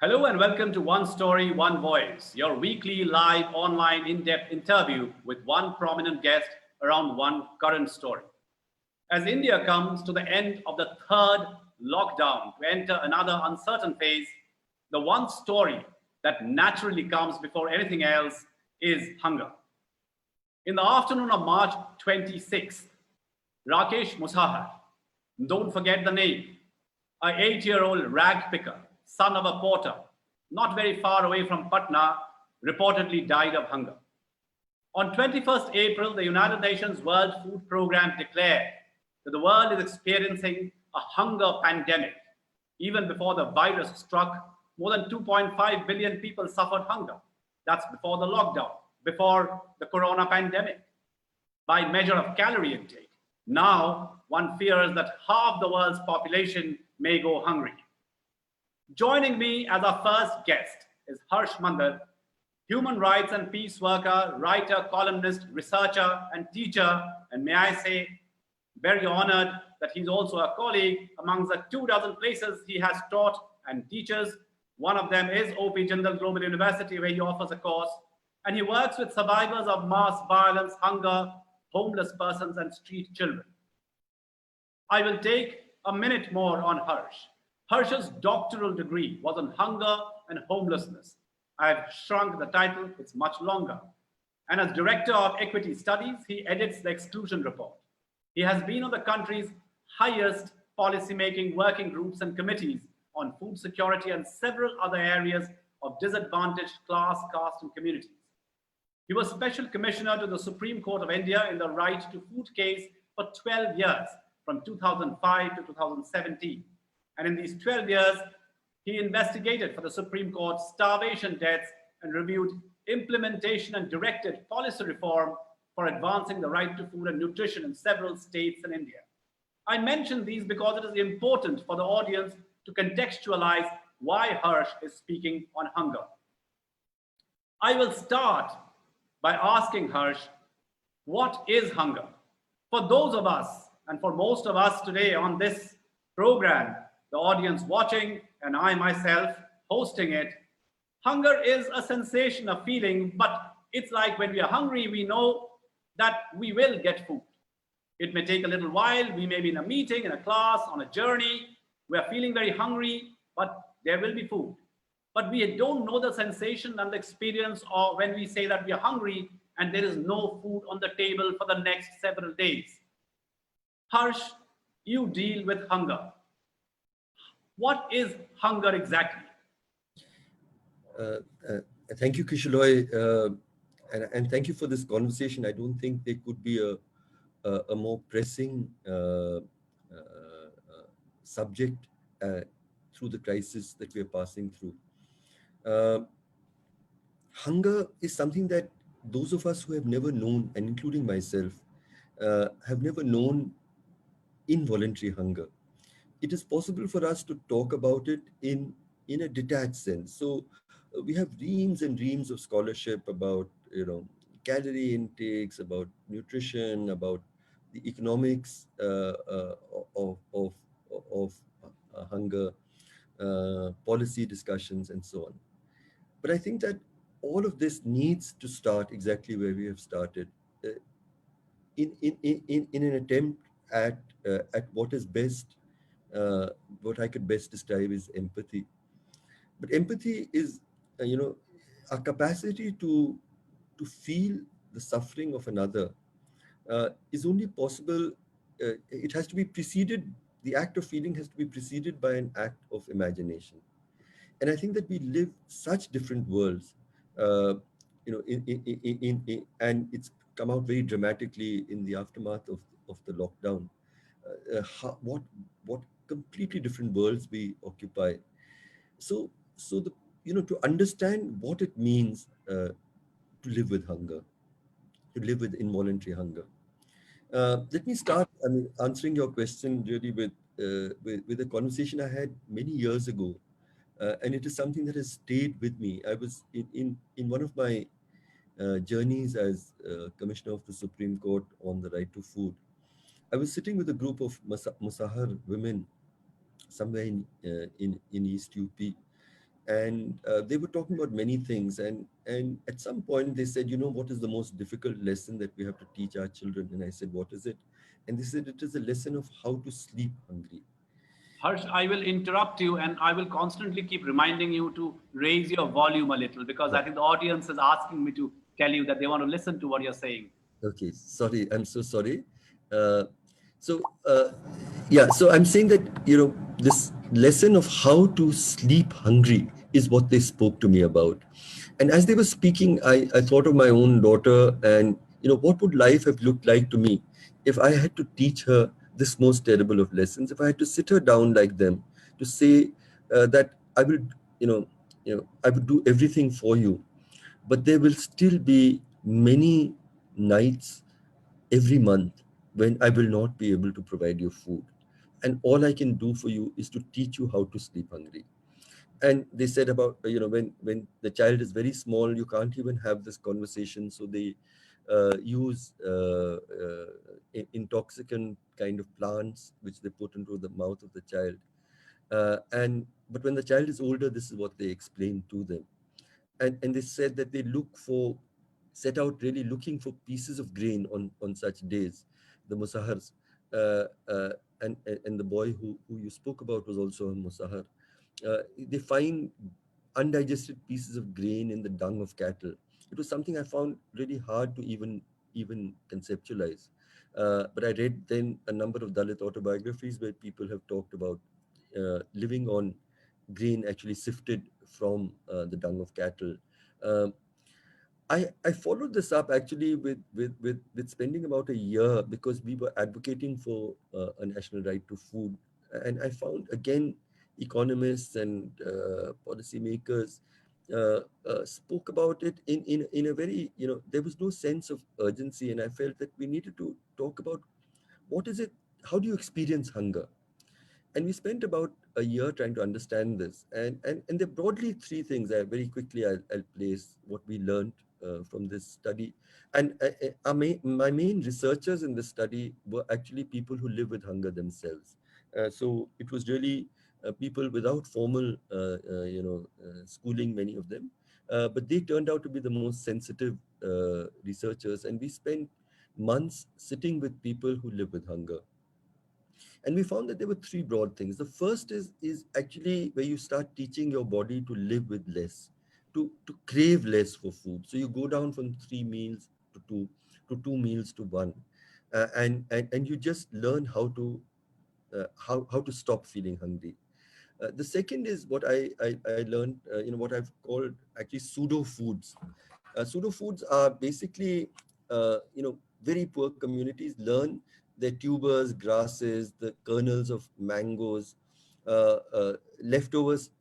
Hello and welcome to One Story, One Voice, your weekly live online in-depth interview with one prominent guest around one current story. As India comes to the end of the third lockdown to enter another uncertain phase, the one story that naturally comes before anything else is hunger. In the afternoon of March 26th, Rakesh Musahar, don't forget the name, an 8-year-old rag picker, son of a porter, not very far away from Patna, reportedly died of hunger. On 21st April, the United Nations World Food Programme declared that the world is experiencing a hunger pandemic. Even before the virus struck, more than 2.5 billion people suffered hunger. That's before the lockdown, before the corona pandemic. By measure of calorie intake, now one fears that half the world's population may go hungry. Joining me as our first guest is Harsh Mander, human rights and peace worker, writer, columnist, researcher, and teacher. And may I say, very honored that he's also a colleague amongst the 24 places he has taught and teaches. One of them is OP Jindal Global University, where he offers a course. And he works with survivors of mass violence, hunger, homeless persons, and street children. I will take a minute more on Harsh. Harsh's doctoral degree was on hunger and homelessness. I've shrunk the title, it's much longer. And as Director of Equity Studies, he edits the Exclusion Report. He has been on the country's highest policymaking working groups and committees on food security and several other areas of disadvantaged class, caste, and communities. He was Special Commissioner to the Supreme Court of India in the Right to Food case for 12 years, from 2005 to 2017. And in these 12 years, he investigated for the Supreme Court starvation deaths and reviewed implementation and directed policy reform for advancing the right to food and nutrition in several states in India. I mention these because it is important for the audience to contextualize why Harsh is speaking on hunger. I will start by asking Harsh, what is hunger? For those of us, and for most of us today on this program, the audience watching, and I myself hosting it, hunger is a sensation, a feeling, but it's like when we are hungry, we know that we will get food. It may take a little while. We may be in a meeting, in a class, on a journey. We are feeling very hungry, but there will be food. But we don't know the sensation and the experience of when we say that we are hungry and there is no food on the table for the next several days. Harsh, you deal with hunger. What is hunger exactly? Thank you, Kishalay, and thank you for this conversation. I don't think there could be a more pressing subject through the crisis that we are passing through. Hunger is something that those of us who have never known, and including myself, have never known involuntary hunger. It is possible for us to talk about it in a detached sense. So we have reams and reams of scholarship about, calorie intakes, about nutrition, about the economics of hunger, policy discussions, and so on. But I think that all of this needs to start exactly where we have started, in an attempt at what is best. What I could best describe is empathy. But empathy is, a capacity to feel the suffering of another is only possible. It has to be preceded. The act of feeling has to be preceded by an act of imagination. And I think that we live such different worlds, and it's come out very dramatically in the aftermath of the lockdown. What completely different worlds we occupy. So to understand what it means to live with hunger, to live with involuntary hunger. Let me start answering your question really with a conversation I had many years ago, and it is something that has stayed with me. I was in one of my journeys as Commissioner of the Supreme Court on the right to food. I was sitting with a group of Musahar women somewhere in East UP, and they were talking about many things, and at some point they said, what is the most difficult lesson that we have to teach our children? And I said, what is it? And they said, it is a lesson of how to sleep hungry. Harsh, I will interrupt you and I will constantly keep reminding you to raise your volume a little because Yeah. I think the audience is asking me to tell you that they want to listen to what you're saying. Okay, sorry, I'm so sorry. uh, so uh, yeah, so I'm saying that this lesson of how to sleep hungry is what they spoke to me about. And as they were speaking, I thought of my own daughter, and what would life have looked like to me if I had to teach her this most terrible of lessons, if I had to sit her down like them, to say that I will, I would do everything for you, but there will still be many nights every month when I will not be able to provide you food. And all I can do for you is to teach you how to sleep hungry. And they said about, when the child is very small, you can't even have this conversation. So they use intoxicant kind of plants, which they put into the mouth of the child. But when the child is older, this is what they explain to them. And they said that they set out really looking for pieces of grain on such days, the musahars. uh, uh, and the boy who you spoke about was also a musahar. They find undigested pieces of grain in the dung of cattle. It was something I found really hard to even conceptualize. But I read then a number of Dalit autobiographies where people have talked about living on grain actually sifted from the dung of cattle. Um, I followed this up actually with spending about a year, because we were advocating for a national right to food. And I found again economists and policymakers spoke about it in a very, there was no sense of urgency. And I felt that we needed to talk about what is it, how do you experience hunger? And we spent about a year trying to understand this. And there are broadly three things. Very quickly, I'll place what we learned from this study. And my main researchers in this study were actually people who live with hunger themselves. So it was really people without formal, schooling, many of them. But they turned out to be the most sensitive researchers. And we spent months sitting with people who live with hunger. And we found that there were three broad things. The first is actually where you start teaching your body to live with less, to crave less for food. So you go down from 3 meals to two meals to one. And you just learn how to stop feeling hungry. The second is what I learned, what I've called actually pseudo foods. Pseudo foods are basically, very poor communities learn their tubers, grasses, the kernels of mangoes, leftovers,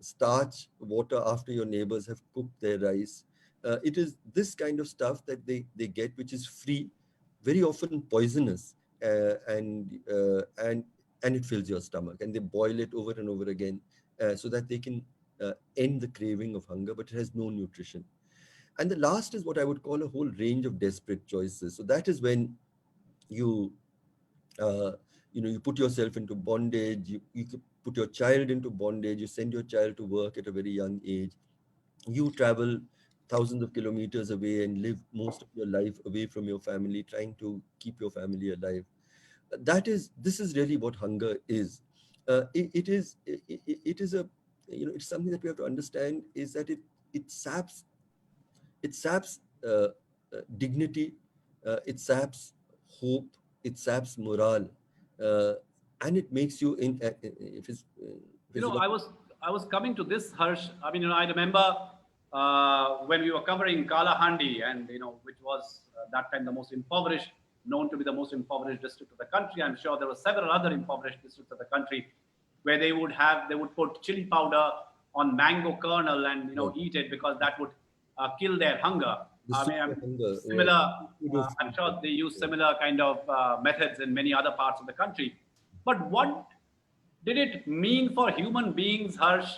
starch, water after your neighbors have cooked their rice. It is this kind of stuff that they get, which is free, very often poisonous, and it fills your stomach. And they boil it over and over again so that they can end the craving of hunger, but it has no nutrition. And the last is what I would call a whole range of desperate choices. So that is when you uh, you put yourself into bondage. You could put your child into bondage. You send your child to work at a very young age. You travel thousands of kilometers away and live most of your life away from your family, trying to keep your family alive. This is really what hunger is. It is a, it's something that we have to understand, is that it saps it saps dignity, it saps hope, it saps morale, uh, and it makes you if You it's know, about. I was coming to this, Harsh. I mean, I remember when we were covering Kalahandi, and which was that time the most impoverished, known to be the most impoverished district of the country. I'm sure there were several other impoverished districts of the country where they would put chili powder on mango kernel and Yeah, eat it because that would kill their hunger. the I mean, super hunger, yeah, similar. pseudo I'm food. sure they use Yeah. similar kind of methods in many other parts of the country. But what did it mean for human beings, Harsh,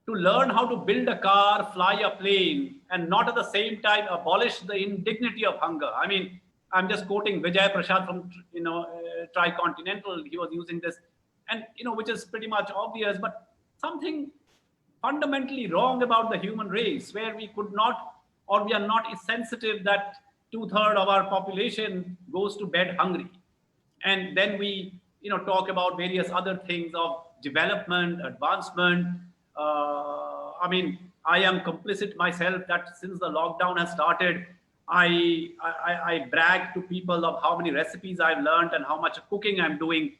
to learn how to build a car, fly a plane, and not at the same time abolish the indignity of hunger? I mean, I'm just quoting Vijay Prashad from Tricontinental. He was using this, and which is pretty much obvious, but something fundamentally wrong about the human race, where we could not, or we are not sensitive that two-thirds of our population goes to bed hungry? And then we, talk about various other things of development, advancement. I mean, I am complicit myself that since the lockdown has started, I brag to people of how many recipes I've learned and how much cooking I'm doing,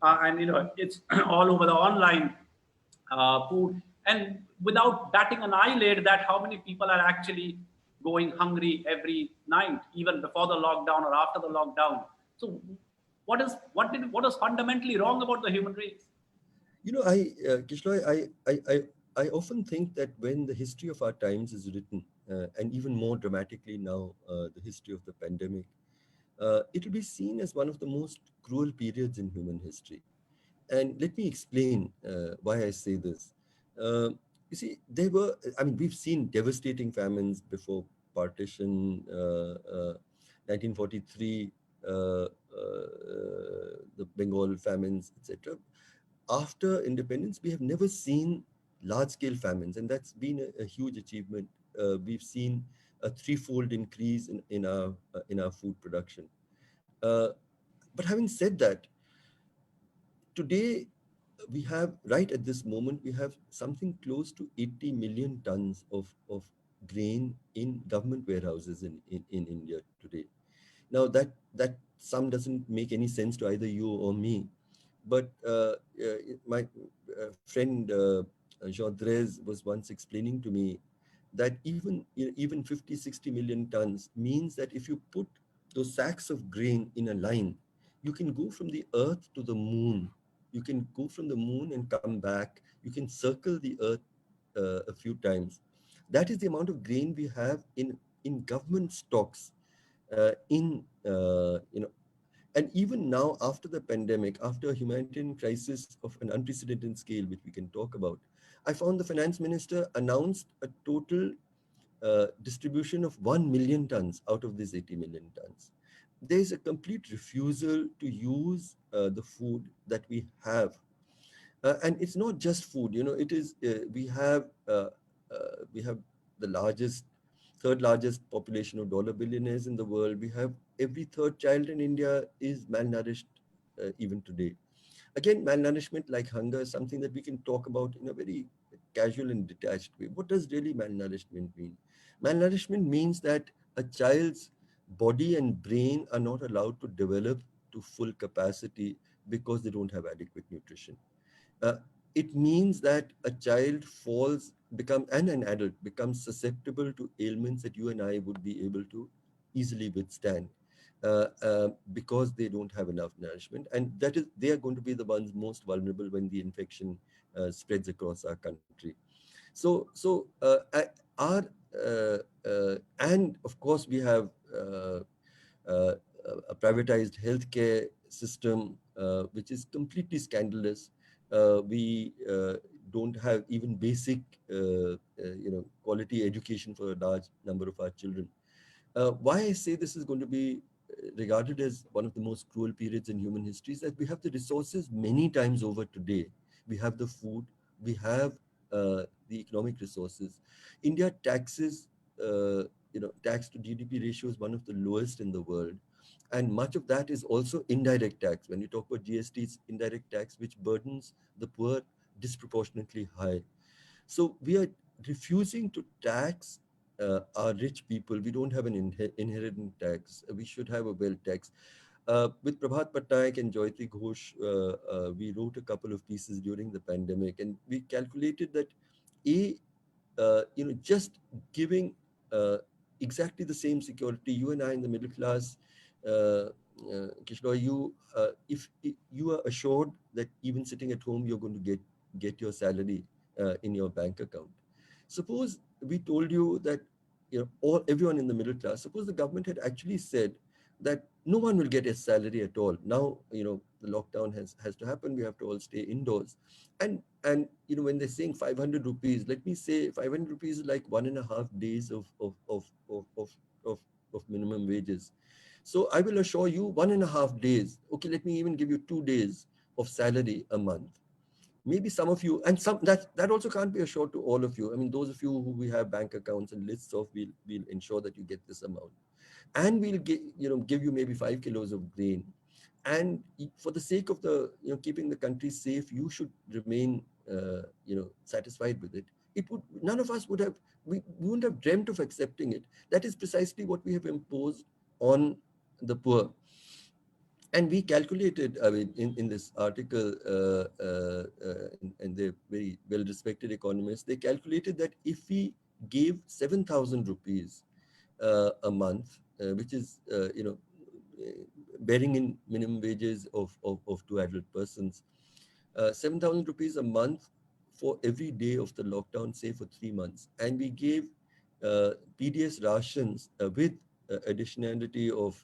and it's all over the online food, and without batting an eyelid, that how many people are actually going hungry every night, even before the lockdown or after the lockdown. So, what is fundamentally wrong about the human race? Kishalay, I often think that when the history of our times is written, and even more dramatically now, the history of the pandemic, it will be seen as one of the most cruel periods in human history. And let me explain why I say this. Uh, you see, we've seen devastating famines before partition, 1943, the Bengal famines, etc. After independence, we have never seen large-scale famines, and that's been a huge achievement. We've seen a threefold increase in our food production. Uh, but having said that, today we have, right at this moment, we have something close to 80 million tons of grain in government warehouses in India today. Now that sum doesn't make any sense to either you or me, but my friend Jean Drez was once explaining to me that even 50, 60 million tons means that if you put those sacks of grain in a line, you can go from the earth to the moon. You can go from the moon and come back. You can circle the earth a few times. That is the amount of grain we have in government stocks in and even now, after the pandemic, after a humanitarian crisis of an unprecedented scale, which we can talk about, I found the finance minister announced a total distribution of 1 million tons out of these 80 million tons. There is a complete refusal to use the food that we have. And it's not just food, it is, we have the third largest population of dollar billionaires in the world. We have every third child in India is malnourished even today. Again, malnourishment, like hunger, is something that we can talk about in a very casual and detached way. What does really malnourishment mean? Malnourishment means that a child's body and brain are not allowed to develop to full capacity because they don't have adequate nutrition. Uh, it means that a child and an adult becomes susceptible to ailments that you and I would be able to easily withstand because they don't have enough nourishment. And they are going to be the ones most vulnerable when the infection spreads across our country. Our and of course we have uh, a privatized healthcare system which is completely scandalous. We don't have even basic quality education for a large number of our children. Why I say this is going to be regarded as one of the most cruel periods in human history is that we have the resources many times over today. We have the food, we have the economic resources. India taxes, tax to GDP ratio is one of the lowest in the world. And much of that is also indirect tax. When you talk about GST, it's indirect tax, which burdens the poor disproportionately high. So we are refusing to tax our rich people. We don't have an inherent tax. We should have a wealth tax. With Prabhat Patnaik and Jayati Ghosh, we wrote a couple of pieces during the pandemic, and we calculated that just giving exactly the same security, you and I in the middle class, Kishalay, if you are assured that even sitting at home, you're going to get your salary in your bank account. Suppose we told you that, everyone in the middle class, suppose the government had actually said that no one will get a salary at all. Now, the lockdown has to happen. We have to all stay indoors. And when they're saying 500 rupees, let me say 500 rupees is like 1.5 days of minimum wages. So I will assure you 1.5 days. Okay, let me even give you 2 days of salary a month. maybe some of you, and some that also can't be assured to all of you. I mean, those of you who we have bank accounts and lists of, we'll ensure that you get this amount, and we'll give you maybe 5 kilos of grain. And for the sake of the keeping the country safe, you should remain satisfied with it. It would None of us would have, we wouldn't have dreamt of accepting it. That is precisely what we have imposed on the poor. And we calculated, I mean, in this article, and they're very well-respected economists, they calculated that if we gave 7,000 rupees a month, which is, bearing in minimum wages of two adult persons, 7,000 rupees a month for every day of the lockdown, say for 3 months. And we gave PDS rations with additionality of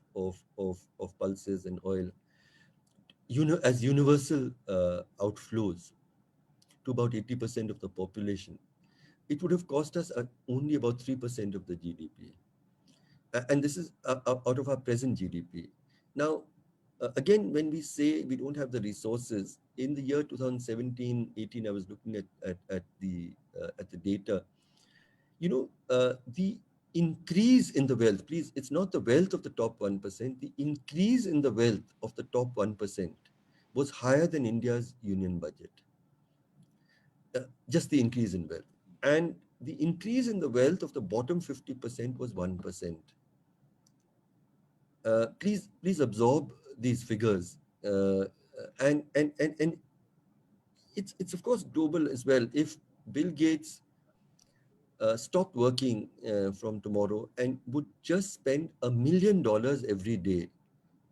pulses and oil, as universal outflows to about 80% of the population. It would have cost us only about 3% of the GDP. And this is out of our present GDP. Now, again, when we say we don't have the resources, in the year 2017-18, I was looking at the data. The increase in the wealth, please, it's not the wealth of the top 1%, the increase in the wealth of the top 1% was higher than India's union budget. Just the increase in wealth. And the increase in the wealth of the bottom 50% was 1%. Please absorb these figures. And it's of course global as well. If Bill Gates stopped working from tomorrow and would just spend $1 million every day,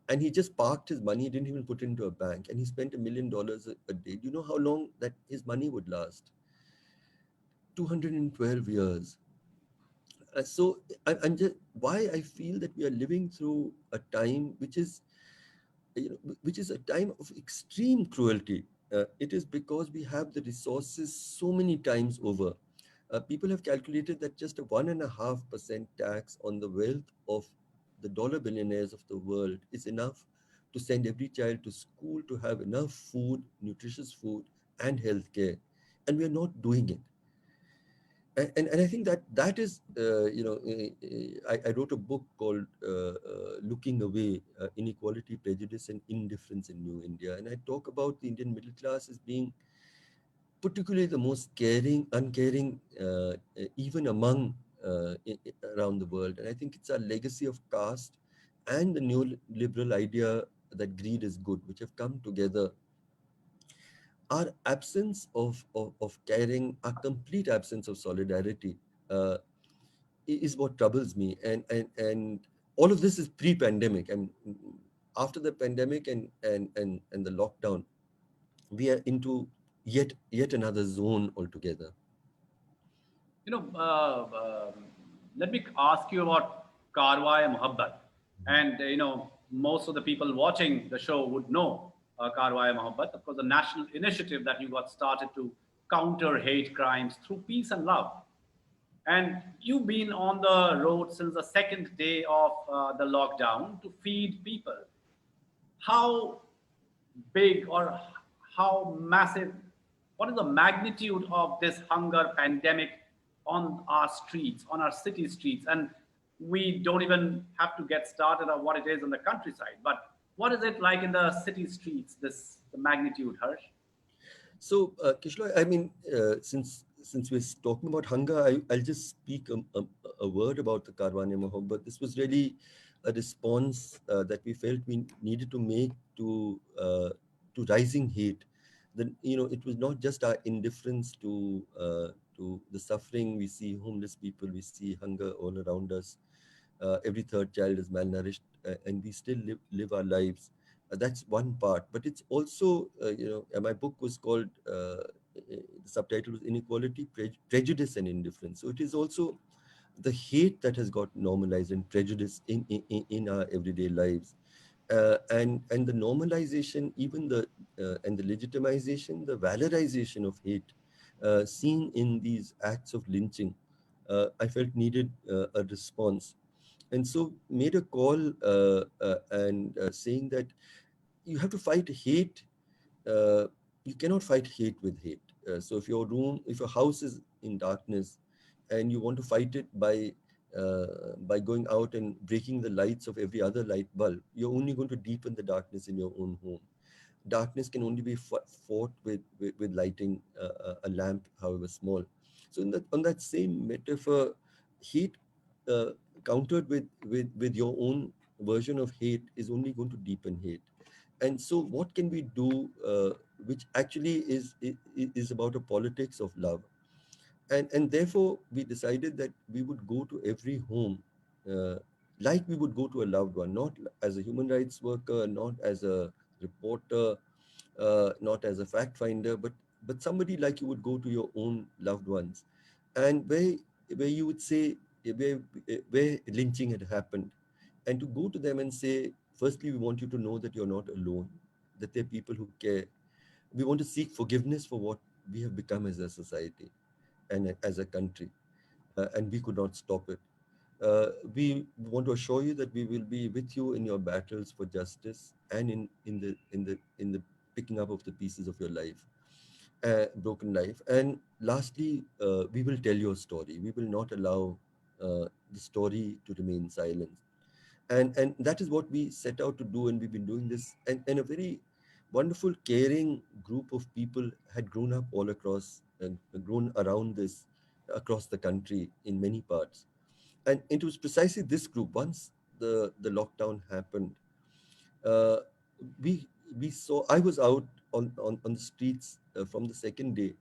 and he just parked his money, he didn't even put it into a bank, and he spent $1 million a day, you know how long that his money would last? 212 years. So I'm just, why I feel that we are living through a time which is a time of extreme cruelty. It is because we have the resources so many times over. People have calculated that just a 1.5% tax on the wealth of the dollar billionaires of the world is enough to send every child to school, to have enough food, nutritious food, and healthcare. And we are not doing it. And I think that is, I wrote a book called Looking Away, Inequality, Prejudice, and Indifference in New India. And I talk about the Indian middle class as being particularly the most caring, uncaring, even among around the world. And I think it's our legacy of caste and the neoliberal idea that greed is good, which have come together. Our absence of caring, our complete absence of solidarity uh, is what troubles me. And all of this is pre-pandemic. And after the pandemic and the lockdown, we are into yet another zone altogether. You know, let me ask you about Karwa Mohabbat. And, most of the people watching the show would know Karwa Mohabbat, of course, a national initiative that you got started to counter hate crimes through peace and love. And you've been on the road since the second day of the lockdown to feed people. How big or how massive, what is the magnitude of this hunger pandemic on our streets, on our city streets? And we don't even have to get started on what it is in the countryside, but what is it like in the city streets, the magnitude, Harsh? So, Kishloy, I mean, since we're talking about hunger, I'll just speak a word about the Karwane Mohabbat. This was really a response that we felt we needed to make to rising hate. It was not just our indifference to the suffering. We see homeless people, we see hunger all around us. Every third child is malnourished, and we still live our lives. That's one part, but it's also, my book was called, the subtitle was Inequality, Prejudice, and Indifference. So it is also the hate that has got normalized and prejudice in our everyday lives. And the normalization, even and the legitimization, the valorization of hate seen in these acts of lynching, I felt needed a response. And so made a call and saying that you have to fight hate you cannot fight hate with hate. So if your house is in darkness, and you want to fight it by going out and breaking the lights of every other light bulb, you're only going to deepen the darkness in your own home. Darkness can only be fought with lighting a lamp, however small. So on that same metaphor, hate uh, countered with your own version of hate is only going to deepen hate. And so what can we do, which actually is about a politics of love. And therefore we decided that we would go to every home, uh, like we would go to a loved one, not as a human rights worker, not as a reporter, not as a fact finder, but somebody like you would go to your own loved ones, and where you would say where lynching had happened, and to go to them and say, firstly, we want you to know that you're not alone, that there are people who care. We want to seek forgiveness for what we have become as a society and as a country, and we could not stop it. We want to assure you that we will be with you in your battles for justice and in the picking up of the pieces of your life, broken life. And lastly, we will tell your story. We will not allow the story to remain silent. And that is what we set out to do, and we've been doing this. And a very wonderful, caring group of people had grown up all across and grown around this across the country in many parts. And it was precisely this group, once the lockdown happened, uh, we we saw, I was out on the streets from the second day.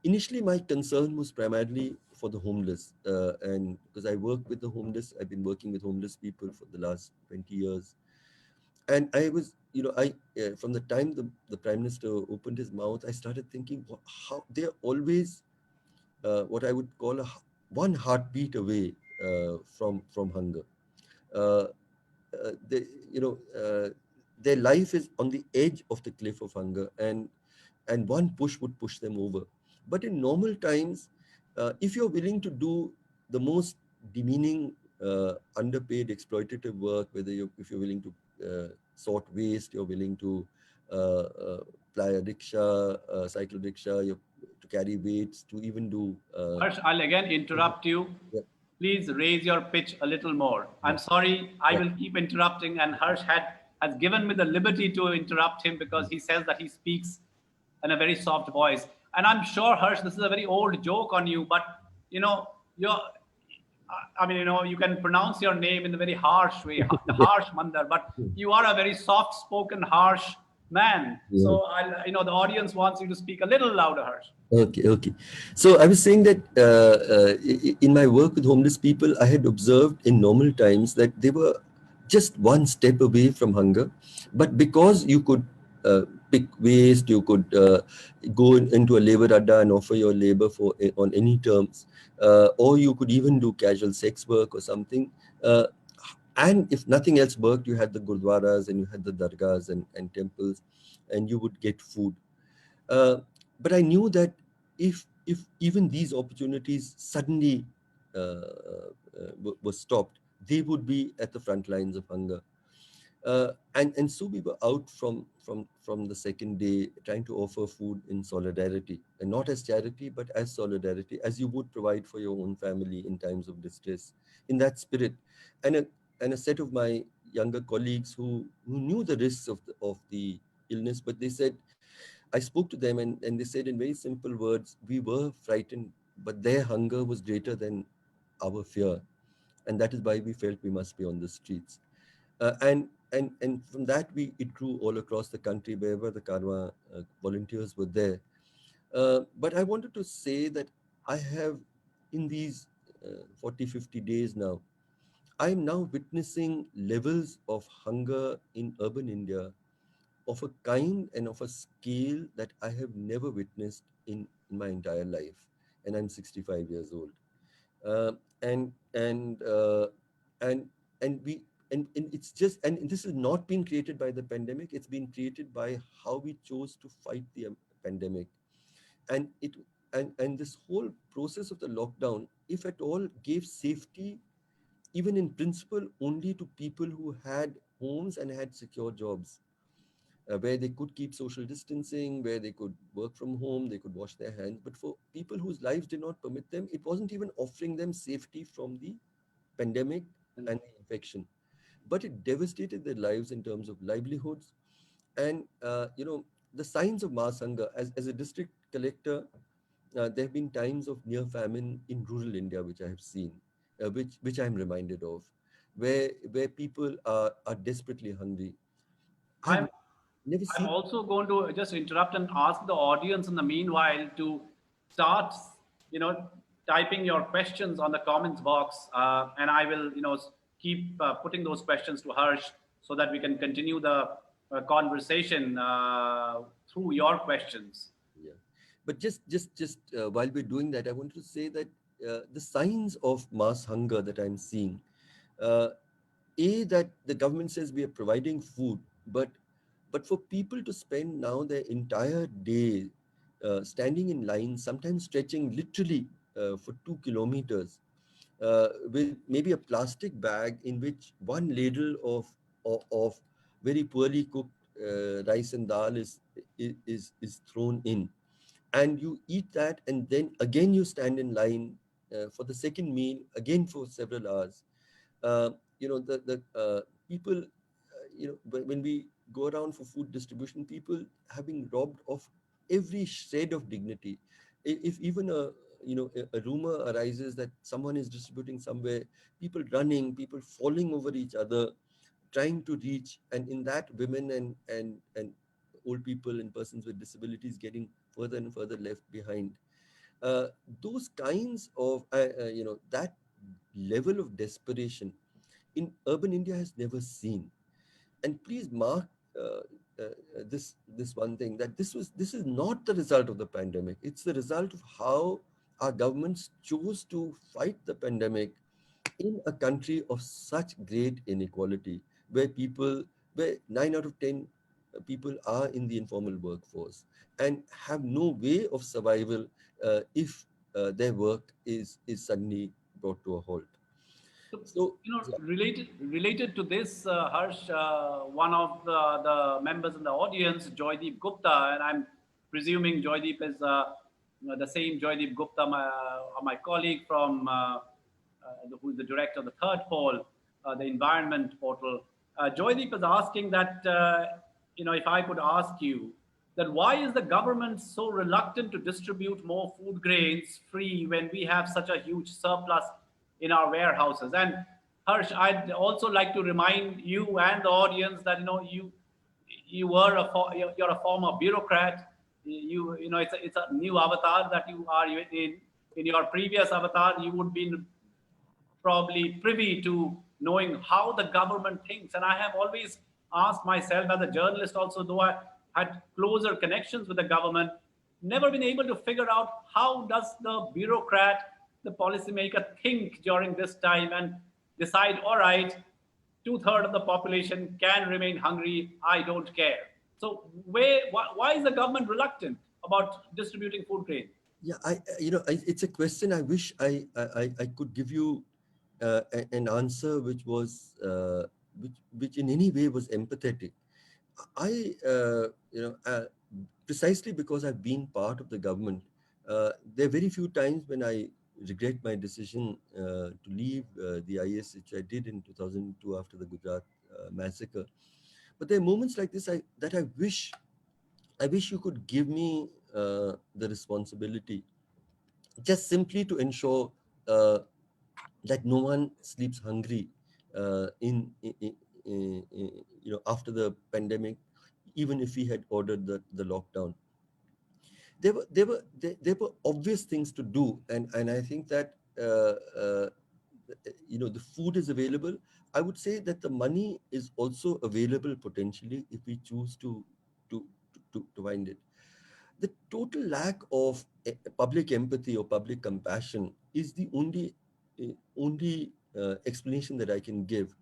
Initially my concern was primarily for the homeless, and because I work with the homeless, I've been working with homeless people for the last 20 years. And I was, I from the time the prime minister opened his mouth, I started thinking, how they're always what I would call one heartbeat away from hunger. uh, they, their life is on the edge of the cliff of hunger, and one push would push them over. But in normal times, if you're willing to do the most demeaning, underpaid, exploitative work, if you're willing to sort waste, you're willing to uh, uh, ply a rickshaw, cycle rickshaw, to carry weights, to even do. Harsh, I'll again interrupt you. Yeah, Please raise your pitch a little more. yeah, I'm sorry, I yeah. will keep interrupting, and Harsh has given me the liberty to interrupt him because he says that he speaks in a very soft voice. And I'm sure, Harsh, this is a very old joke on you, but you're I mean, you can pronounce your name in a very harsh way, the Harsh Mander, but you are a very soft-spoken, harsh man. Yeah. So, the audience wants you to speak a little louder, Harsh. Okay, okay. So I was saying that in my work with homeless people, I had observed in normal times that they were just one step away from hunger. But because you could pick waste, you could go into a labor adda and offer your labor on any terms, or you could even do casual sex work or something. Uh, and if nothing else worked, you had the gurdwaras and you had the dargahs and temples, and you would get food. uh, but I knew that if even these opportunities suddenly were stopped, they would be at the front lines of hunger. And so we were out from the second day, trying to offer food in solidarity, and not as charity, but as solidarity, as you would provide for your own family in times of distress, in that spirit. And a set of my younger colleagues who knew the risks of the illness, but they said, I spoke to them, and they said in very simple words, we were frightened, but their hunger was greater than our fear. And that is why we felt we must be on the streets. And from that, it grew all across the country, wherever the Karwa volunteers were there. But I wanted to say that I have, in these 40, 50 days now, I'm now witnessing levels of hunger in urban India of a kind and of a scale that I have never witnessed in my entire life. And I'm 65 years old. Uh, and and uh, and and we and it's just, and this has not been created by the pandemic. It's been created by how we chose to fight the pandemic. And this whole process of the lockdown, if at all, gave safety, even in principle, only to people who had homes and had secure jobs. where they could keep social distancing, where they could work from home, they could wash their hands. But for people whose lives did not permit them, it wasn't even offering them safety from the pandemic and the infection, but it devastated their lives in terms of livelihoods. And the signs of mass hunger, as a district collector, there have been times of near famine in rural India which I have seen, which I'm reminded of, where people are desperately hungry. I've I'm never I'm seen. also going to just interrupt and ask the audience in the meanwhile to start, you know, typing your questions on the comments box, and I will, keep putting those questions to Harsh so that we can continue the conversation through your questions. Yeah, but just while we're doing that, I want to say that the signs of mass hunger that I'm seeing, uh, that the government says we are providing food, but for people to spend now their entire day standing in line, sometimes stretching literally for 2 kilometers, with maybe a plastic bag in which one ladle of very poorly cooked rice and dal is thrown in, and you eat that, and then again you stand in line for the second meal again for several hours. The people, when we go around for food distribution, people having robbed of every shred of dignity. If even a rumor arises that someone is distributing somewhere, people running, people falling over each other, trying to reach, and in that women and old people and persons with disabilities getting further and further left behind. uh, those kinds of that level of desperation in urban India has never seen. And please mark this one thing, that this is not the result of the pandemic. It's the result of how our governments chose to fight the pandemic in a country of such great inequality, where people, where 9 out of 10 people are in the informal workforce and have no way of survival if their work is suddenly brought to a halt. So, So yeah. related to this, Harsh, one of the members in the audience, Joydeep Gupta, and I'm presuming Joydeep is the same Joydeep Gupta, my colleague from who is the director of the third poll, the environment portal. Joydeep is asking that, if I could ask you, that why is the government so reluctant to distribute more food grains free when we have such a huge surplus in our warehouses? And Harsh, I'd also like to remind you and the audience that you're a former bureaucrat. It's a new avatar that you are in. In your previous avatar, you would be probably privy to knowing how the government thinks. And I have always asked myself as a journalist also, though I had closer connections with the government, never been able to figure out how does the bureaucrat, the policymaker think during this time and decide, all right, two-thirds of the population can remain hungry, I don't care. So why is the government reluctant about distributing food grain? Yeah, it's a question I wish I could give you an answer which was which in any way was empathetic. I precisely because I've been part of the government, there are very few times when I regret my decision to leave the IS, which I did in 2002 after the Gujarat massacre. But there are moments like this that I wish you could give me the responsibility, just simply to ensure uh, that no one sleeps hungry after the pandemic, even if we had ordered the lockdown. There were obvious things to do, and I think that the food is available. I would say that the money is also available potentially if we choose to to find it. The total lack of public empathy or public compassion is the only explanation that I can give.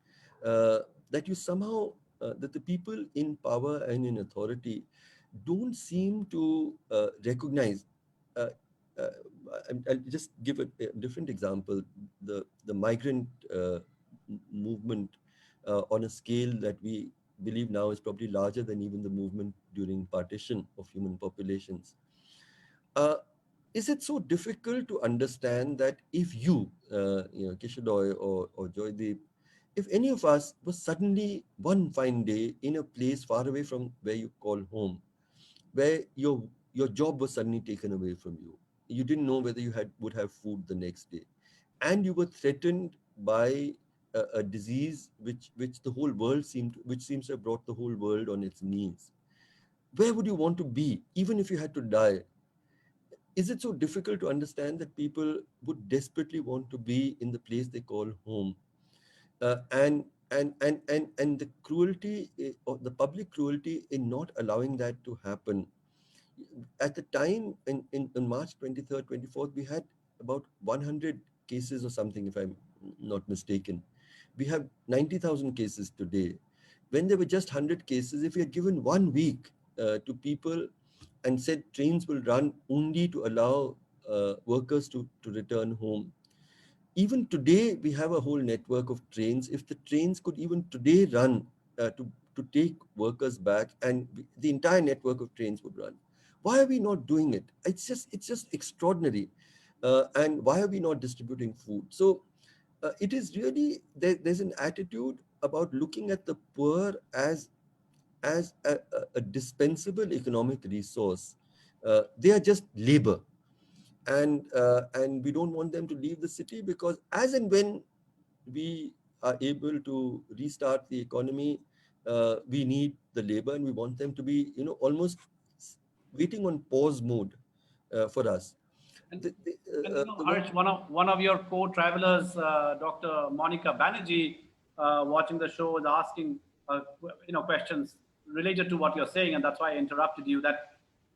That you somehow that the people in power and in authority don't seem to recognize. Uh, uh, I'll just give a different example. The migrant movement on a scale that believe now is probably larger than even the movement during partition of human populations. Uh, is it so difficult to understand that if Kishalay or Joydeep, if any of us was suddenly one fine day in a place far away from where you call home, where your job was suddenly taken away from you, you didn't know whether you would have food the next day, and you were threatened by a disease which the whole world which seems to have brought the whole world on its knees, where would you want to be even if you had to die? Is it so difficult to understand that people would desperately want to be in the place they call home? And the cruelty, or the public cruelty in not allowing that to happen. At the time, in March 23rd, 24th, we had about 100 cases or something, if I'm not mistaken. We have 90,000 cases today. When there were just 100 cases, if we had given 1 week to people and said trains will run only to allow workers to return home, even today we have a whole network of trains. If the trains could even today run to take workers back, and the entire network of trains would run, why are we not doing it? It's just extraordinary. And why are we not distributing food? So it is really there's an attitude about looking at the poor as a dispensable economic resource. They are just labor, and we don't want them to leave the city, because as and when we are able to restart the economy, we need the labor, and we want them to be, almost waiting on pause mode for us. And, The, the, and the Harsh, one of your co-travelers, Dr. Monica Banerjee, watching the show, was asking questions related to what you're saying, and that's why I interrupted you. That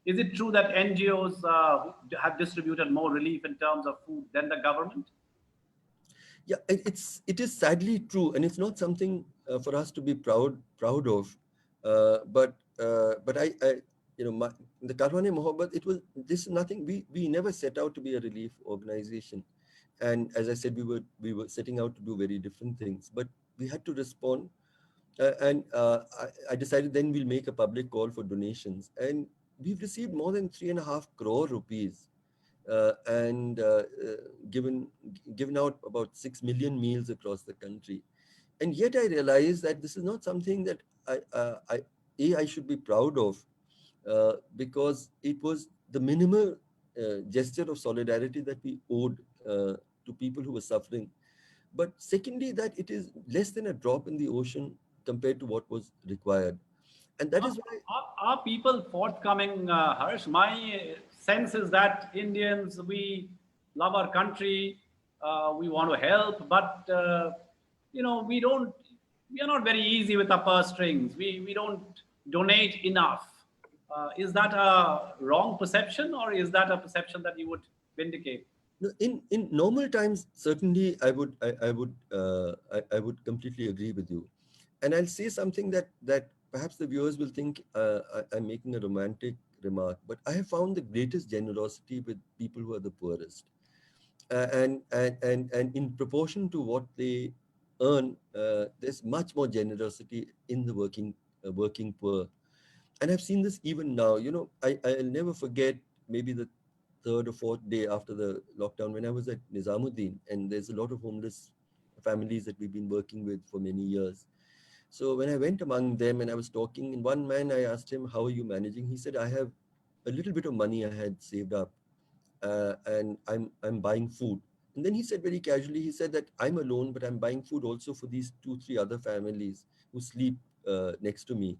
is it true that NGOs have distributed more relief in terms of food than the government? Yeah, it is sadly true, and it's not something for us to be proud of. But I the Karwane Mohabbat, it was this is nothing. We never set out to be a relief organization, and as I said, we were setting out to do very different things, but we had to respond. And I decided then we'll make a public call for donations, and we've received more than 3.5 crore rupees, and given given out about 6 million meals across the country. And yet I realized that this is not something that I should be proud of, because it was the minimal gesture of solidarity that we owed to people who were suffering. But secondly, that it is less than a drop in the ocean compared to what was required. And that Are, is why, are people forthcoming, Harsh? My sense is that Indians, we love our country, we want to help, but we don't. We are not very easy with our purse strings. We don't donate enough. Is that a wrong perception, or is that a perception that you would vindicate? no, in normal times, certainly I would completely agree with you. And I'll say something that perhaps the viewers will think I'm making a romantic remark, but I have found the greatest generosity with people who are the poorest, and in proportion to what they earn, there's much more generosity in the working poor. And I've seen this even now. I'll never forget, maybe the third or fourth day after the lockdown, when I was at Nizamuddin, and there's a lot of homeless families that we've been working with for many years. So when I went among them and I was talking, and one man, I asked him, "How are you managing?" He said, "I have a little bit of money I had saved up, and I'm buying food." And then he said very casually, he said that I'm alone, but I'm buying food also for these 2, 3 other families who sleep next to me.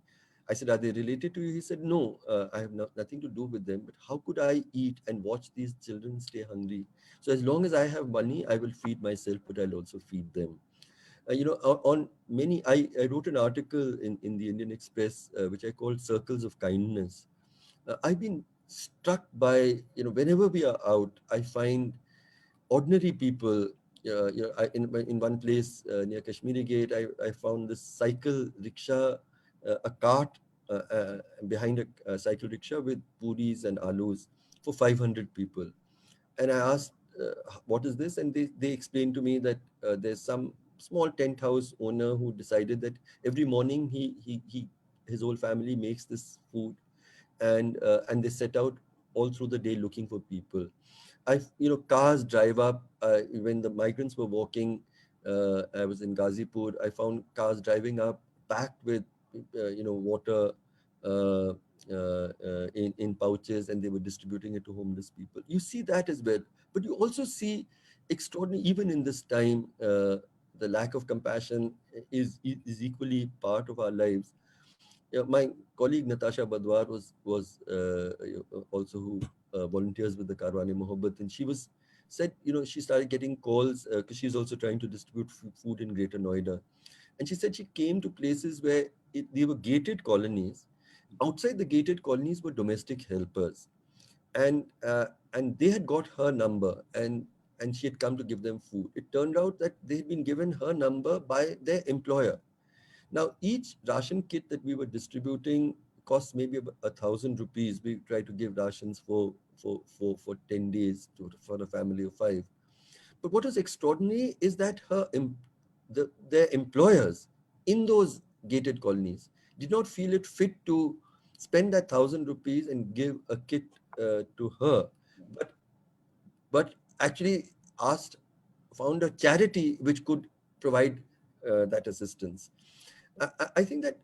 I said, "Are they related to you?" He said, "No, I have nothing to do with them. But how could I eat and watch these children stay hungry? So as long as I have money, I will feed myself, but I'll also feed them." On many, I wrote an article in the Indian Express, which I called Circles of Kindness. I've been struck by, whenever we are out, I find ordinary people. In one place near Kashmiri Gate, I found this cycle rickshaw, a cart behind a cycle rickshaw with puris and alus for 500 people. And I asked, "What is this?" And they explained to me that there's some small tent house owner who decided that every morning his whole family makes this food, and they set out all through the day looking for people. Cars drive up when the migrants were walking. I was in Ghazipur. I found cars driving up packed with water uh, in pouches, and they were distributing it to homeless people. You see that as well, but you also see extraordinary, even in this time, the lack of compassion is equally part of our lives. Yeah, my colleague Natasha Badwar was also who volunteers with the Karwane Mohabbat, and she was said, she started getting calls because she's also trying to distribute food in Greater Noida, and she said she came to places where they were gated colonies. Outside the gated colonies were domestic helpers, and and they had got her number, and she had come to give them food. It turned out that they had been given her number by their employer. Now, each ration kit that we were distributing costs maybe about 1,000 rupees. We try to give rations for 10 days for a family of 5. But what was extraordinary is that their employers in those gated colonies did not feel it fit to spend that 1,000 rupees and give a kit to her, but actually asked found a charity which could provide that assistance. I think that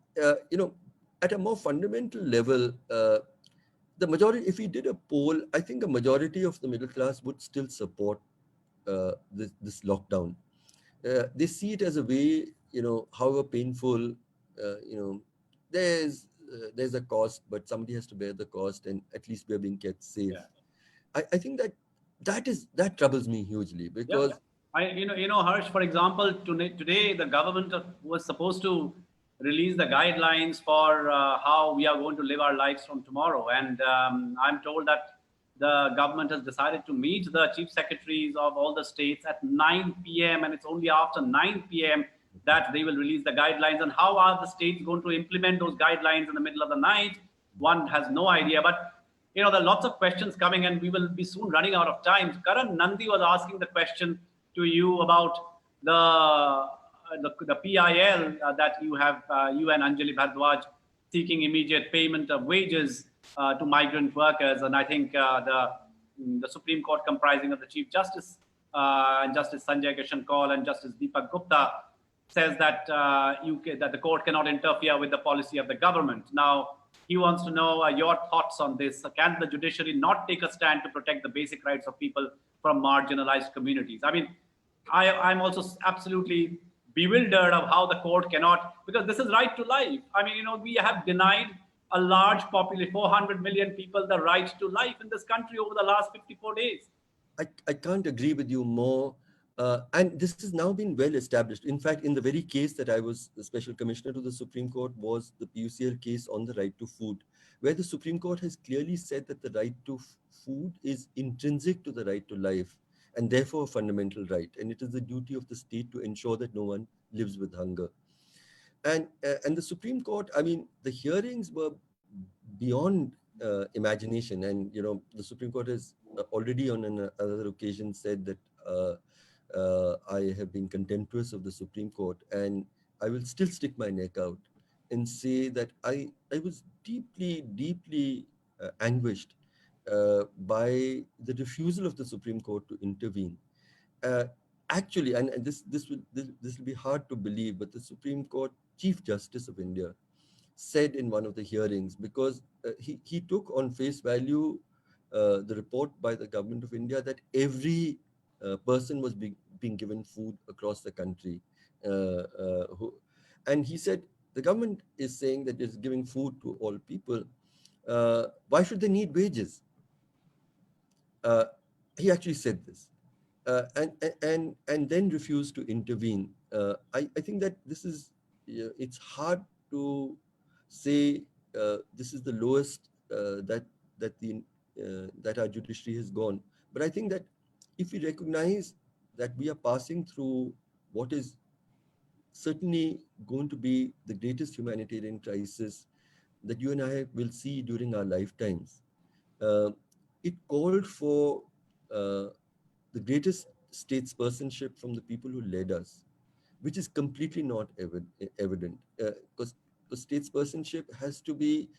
at a more fundamental level, the majority, if we did a poll, I think a majority of the middle class would still support this lockdown. They see it as a way, however painful, there's a cost, but somebody has to bear the cost, and at least we are being kept safe. Yeah. I think that troubles me hugely Yeah. because Harsh, for example, today the government was supposed to release the guidelines for how we are going to live our lives from tomorrow. And I'm told that the government has decided to meet the chief secretaries of all the states at 9 p.m. And it's only after 9 p.m. that they will release the guidelines. And how are the states going to implement those guidelines in the middle of the night? One has no idea. But there are lots of questions coming, and we will be soon running out of time. Karan Nandi was asking the question to you about the PIL that you and Anjali Bhardwaj seeking immediate payment of wages to migrant workers, and I think the Supreme Court, comprising of the Chief Justice and Justice Sanjay Kishan Kaul and Justice Deepak Gupta, says that that the court cannot interfere with the policy of the government. Now, he wants to know your thoughts on this. Can the judiciary not take a stand to protect the basic rights of people from marginalized communities? I mean, I'm also absolutely bewildered of how the court cannot, because this is right to life. I mean, we have denied a large population, 400 million people, the right to life in this country over the last 54 days. I can't agree with you more. And this has now been well established. In fact, in the very case that I was the special commissioner to the Supreme Court was the PUCL case on the right to food, where the Supreme Court has clearly said that the right to food is intrinsic to the right to life and therefore a fundamental right. And it is the duty of the state to ensure that no one lives with hunger. And the Supreme Court, I mean, the hearings were beyond imagination. And, the Supreme Court has already on another occasion said that I have been contemptuous of the Supreme Court, and I will still stick my neck out and say that I was deeply, deeply anguished by the refusal of the Supreme Court to intervene. Uh, Actually, and this will be hard to believe, but the Supreme Court Chief Justice of India said in one of the hearings, because he took on face value the report by the government of India that every person was being given food across the country. And he said, the government is saying that it's giving food to all people. Why should they need wages? Uh, he actually said this. And then refused to intervene. I think that this is, it's hard to say this is the lowest that our judiciary has gone. But I think that if we recognize that we are passing through what is certainly going to be the greatest humanitarian crisis that you and I will see during our lifetimes, uh, it called for uh, the greatest statespersonship from the people who led us. which is completely not evident. Because statespersonship has to be,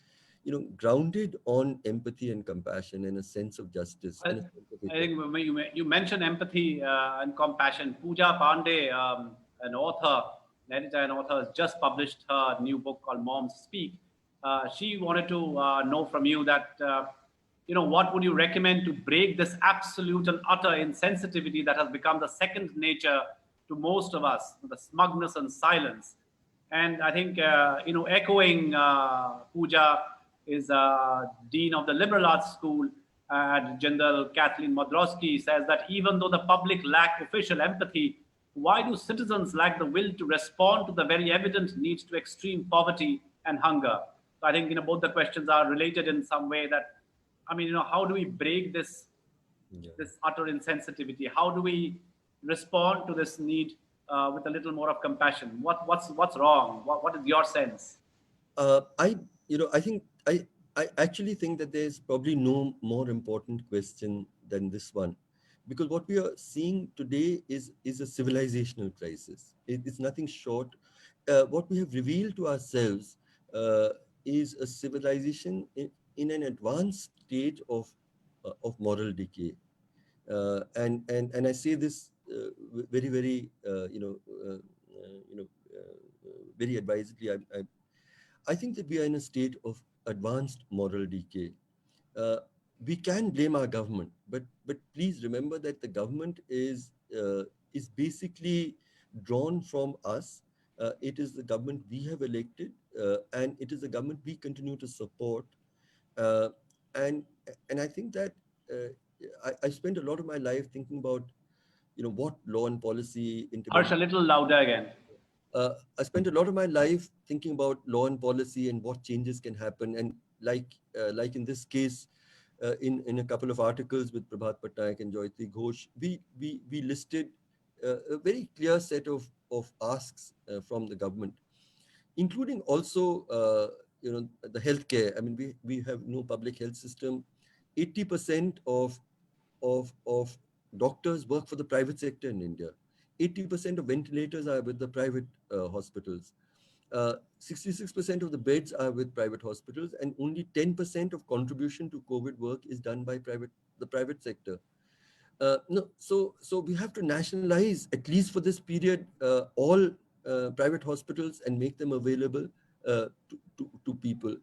grounded on empathy and compassion and a sense of justice I, and a sense of I think equality. when you mentioned empathy and compassion. Pooja Pandey, an author, an editor and author, has just published her new book called Moms Speak. She wanted to know from you that, what would you recommend to break this absolute and utter insensitivity that has become the second nature to most of us, the smugness and silence. And I think, echoing Pooja is Dean of the Liberal Arts School at Jindal, Kathleen Modrowski, says that even though the public lack official empathy, why do citizens lack the will to respond to the very evident needs to extreme poverty and hunger? So I think, both the questions are related in some way. That, I mean, how do we break Yeah. this utter insensitivity? How do we respond to this need with a little more of compassion? What's wrong? What is your sense? I, I think I actually think that there's probably no more important question than this one, because what we are seeing today is a civilizational crisis. It's nothing short. What we have revealed to ourselves uh, is a civilization in an advanced state of moral decay. And I say this very very very advisedly. I think that we are in a state of advanced moral decay. Uh, we can blame our government, but please remember that the government is basically drawn from us. It is the government we have elected, and it is the government we continue to support. Uh, and and I think that I spent a lot of my life thinking about what law and policy Harsh, a intervention. little louder again. I spent a lot of my life thinking about law and policy and what changes can happen. And like in this case, in a couple of articles with Prabhat Patnaik and Joyati Ghosh, we listed a very clear set of asks from the government, including also the healthcare. I mean, we have no public health system. 80% of doctors work for the private sector in India. 80% of ventilators are with the private hospitals. 66% of the beds are with private hospitals, and only 10% of contribution to COVID work is done by the private sector. No, so we have to nationalize, at least for this period, all private hospitals and make them available to people.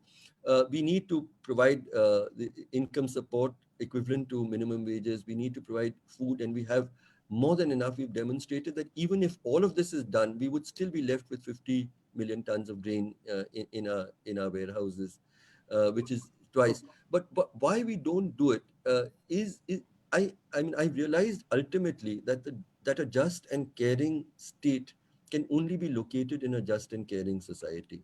We need to provide the income support equivalent to minimum wages. We need to provide food, and we have more than enough. We've demonstrated that even if all of this is done, we would still be left with 50 million tons of grain in our warehouses, which is twice. But why we don't do it is I mean, I realized ultimately that a just and caring state can only be located in a just and caring society.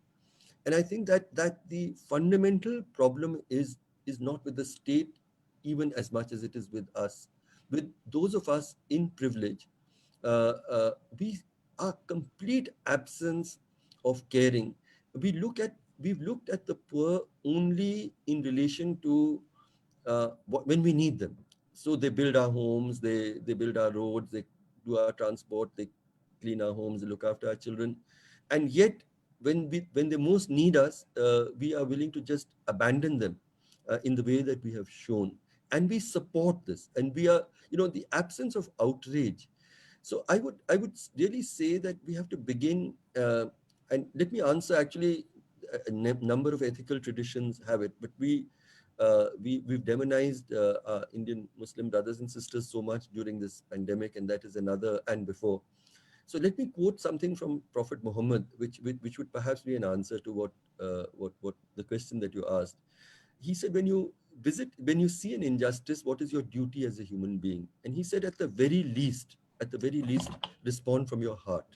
And I think that the fundamental problem is not with the state even as much as it is with us. With those of us in privilege, we are complete absence of caring. We've looked at the poor only in relation to when we need them. So they build our homes, they build our roads, they do our transport, they clean our homes, they look after our children, and yet when they most need us, we are willing to just abandon them in the way that we have shown, and we support this, and we are the absence of outrage. So I would really say that we have to begin, and let me answer actually. Number of ethical traditions have it, but we've demonized our Indian Muslim brothers and sisters so much during this pandemic, and that is another and before. So let me quote something from Prophet Muhammad, which would perhaps be an answer to what the question that you asked. He said, when you see an injustice, what is your duty as a human being? And he said, at the very least, respond from your heart.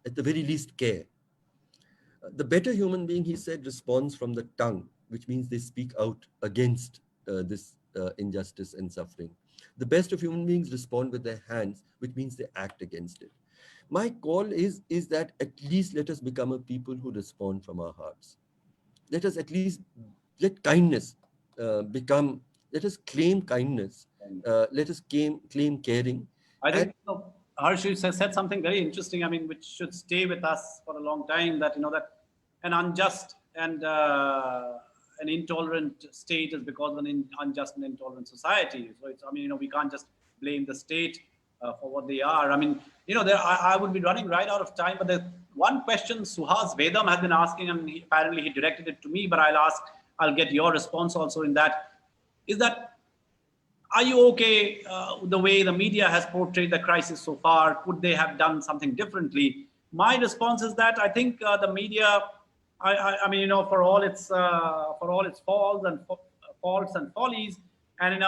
At the very least, care. The better human being, he said, responds from the tongue, which means they speak out against this injustice and suffering. The best of human beings respond with their hands, which means they act against it. My call is that at least let us become a people who respond from our hearts. Let us at least let kindness become. Let us claim kindness. Let us claim caring, I and think, Harsh, you said something very interesting. I mean, which should stay with us for a long time. That that an unjust and an intolerant state is because of an unjust and intolerant society. So it's, I mean, we can't just blame the state for what they are. I mean, there I would be running right out of time. But the one question Suhas Vedam has been asking, and apparently he directed it to me, but I'll get your response also in that. Is that, are you okay the way the media has portrayed the crisis so far? Could they have done something differently? My response is that I think the media, I mean, for all its faults and follies, and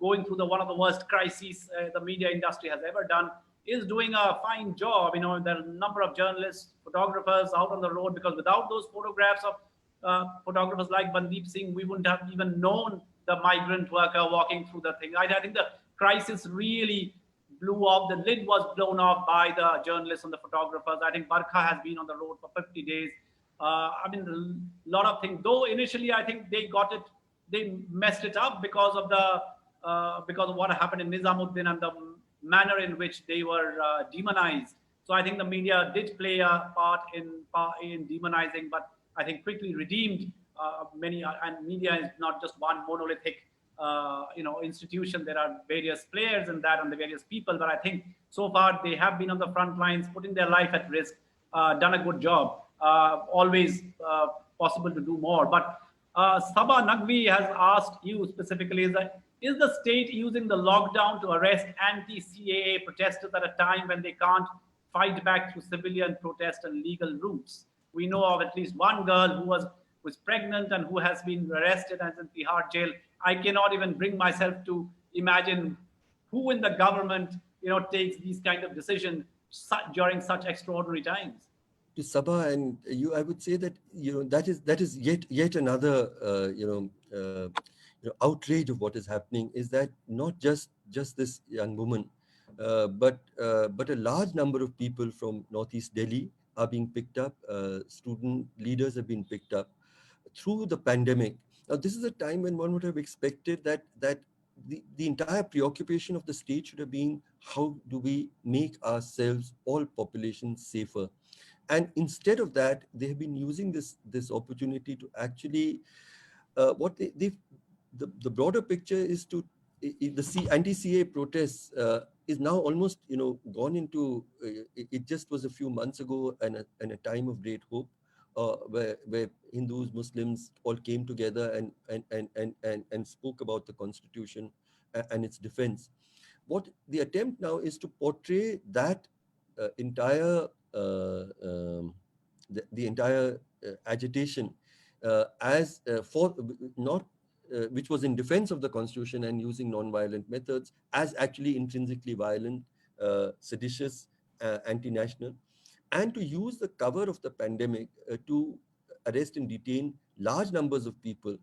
going through the one of the worst crises the media industry has ever done, is doing a fine job. There are a number of journalists, photographers out on the road, because without those photographs of photographers like Bandeep Singh, we wouldn't have even known the migrant worker walking through the thing. I think the crisis really blew off. The lid was blown off by the journalists and the photographers. I think Barkha has been on the road for 50 days. I mean, a lot of things. Though initially, I think they messed it up because of what happened in Nizamuddin and the manner in which they were demonized. So I think the media did play a part in demonizing, but I think quickly redeemed many. And media is not just one monolithic institution. There are various players in that and the various people, but I think so far they have been on the front lines, putting their life at risk, done a good job. Always possible to do more. But Sabah Naqvi has asked you specifically, is the state using the lockdown to arrest anti-CAA protesters at a time when they can't fight back through civilian protest and legal routes? We know of at least one girl who was pregnant and who has been arrested and is in Tihar jail. I cannot even bring myself to imagine who in the government takes these kind of decisions during such extraordinary times. To Sabah and you, I would say that that is yet another outrage of what is happening, is that not just this young woman, but a large number of people from Northeast Delhi are being picked up. Student leaders have been picked up through the pandemic. Now, this is a time when one would have expected that the entire preoccupation of the state should have been, how do we make ourselves, all populations, safer? And instead of that, they have been using this opportunity to actually, the broader picture is to the anti-CA protests is now almost gone into. It just was a few months ago and a time of great hope, where Hindus, Muslims all came together and spoke about the constitution and its defense. What the attempt now is to portray that entire the entire agitation as for not which was in defense of the constitution and using non-violent methods, as actually intrinsically violent, seditious, anti-national, and to use the cover of the pandemic to arrest and detain large numbers of people.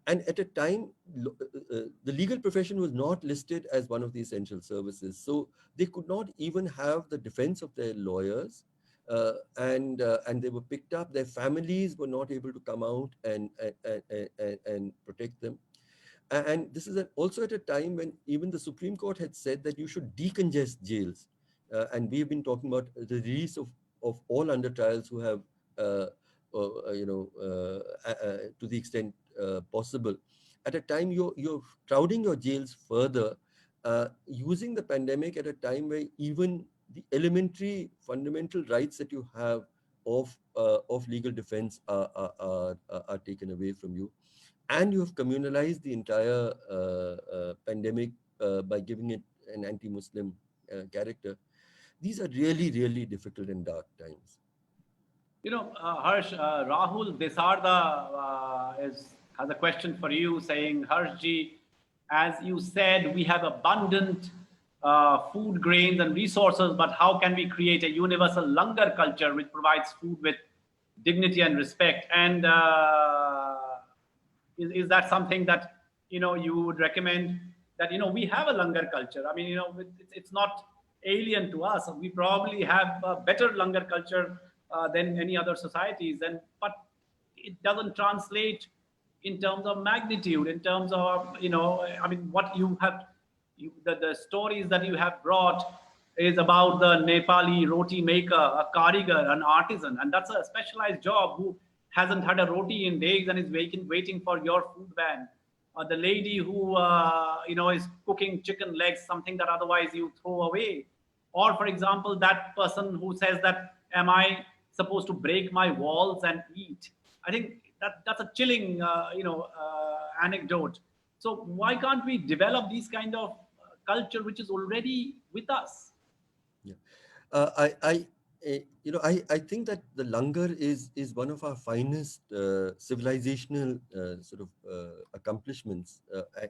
And at a time, the legal profession was not listed as one of the essential services. So they could not even have the defense of their lawyers, and they were picked up. Their families were not able to come out and protect them. And this is also at a time when even the Supreme Court had said that you should decongest jails. And we have been talking about the release of all under trials who have, to the extent possible. At a time you're crowding your jails further, using the pandemic at a time where even the elementary fundamental rights that you have of legal defense are taken away from you, and you have communalized the entire pandemic by giving it an anti-Muslim character. These are really, really difficult and dark times. Harsh, Rahul Desarda has a question for you, saying, Harshji, as you said, we have abundant food, grains, and resources, but how can we create a universal langar culture which provides food with dignity and respect? And is that something that you would recommend? That we have a langar culture. I mean, it's not alien to us. We probably have a better langar culture than any other societies, but it doesn't translate in terms of magnitude, in terms of I mean, what you have, the stories that you have brought is about the Nepali roti maker, a karigar, an artisan, and that's a specialized job who hasn't had a roti in days and is waiting for your food van. The lady who is cooking chicken legs, something that otherwise you throw away. Or, for example, that person who says that, "Am I supposed to break my walls and eat?" I think that's a chilling, anecdote. So why can't we develop these kind of culture which is already with us? Yeah. I think that the langar is one of our finest civilizational sort of accomplishments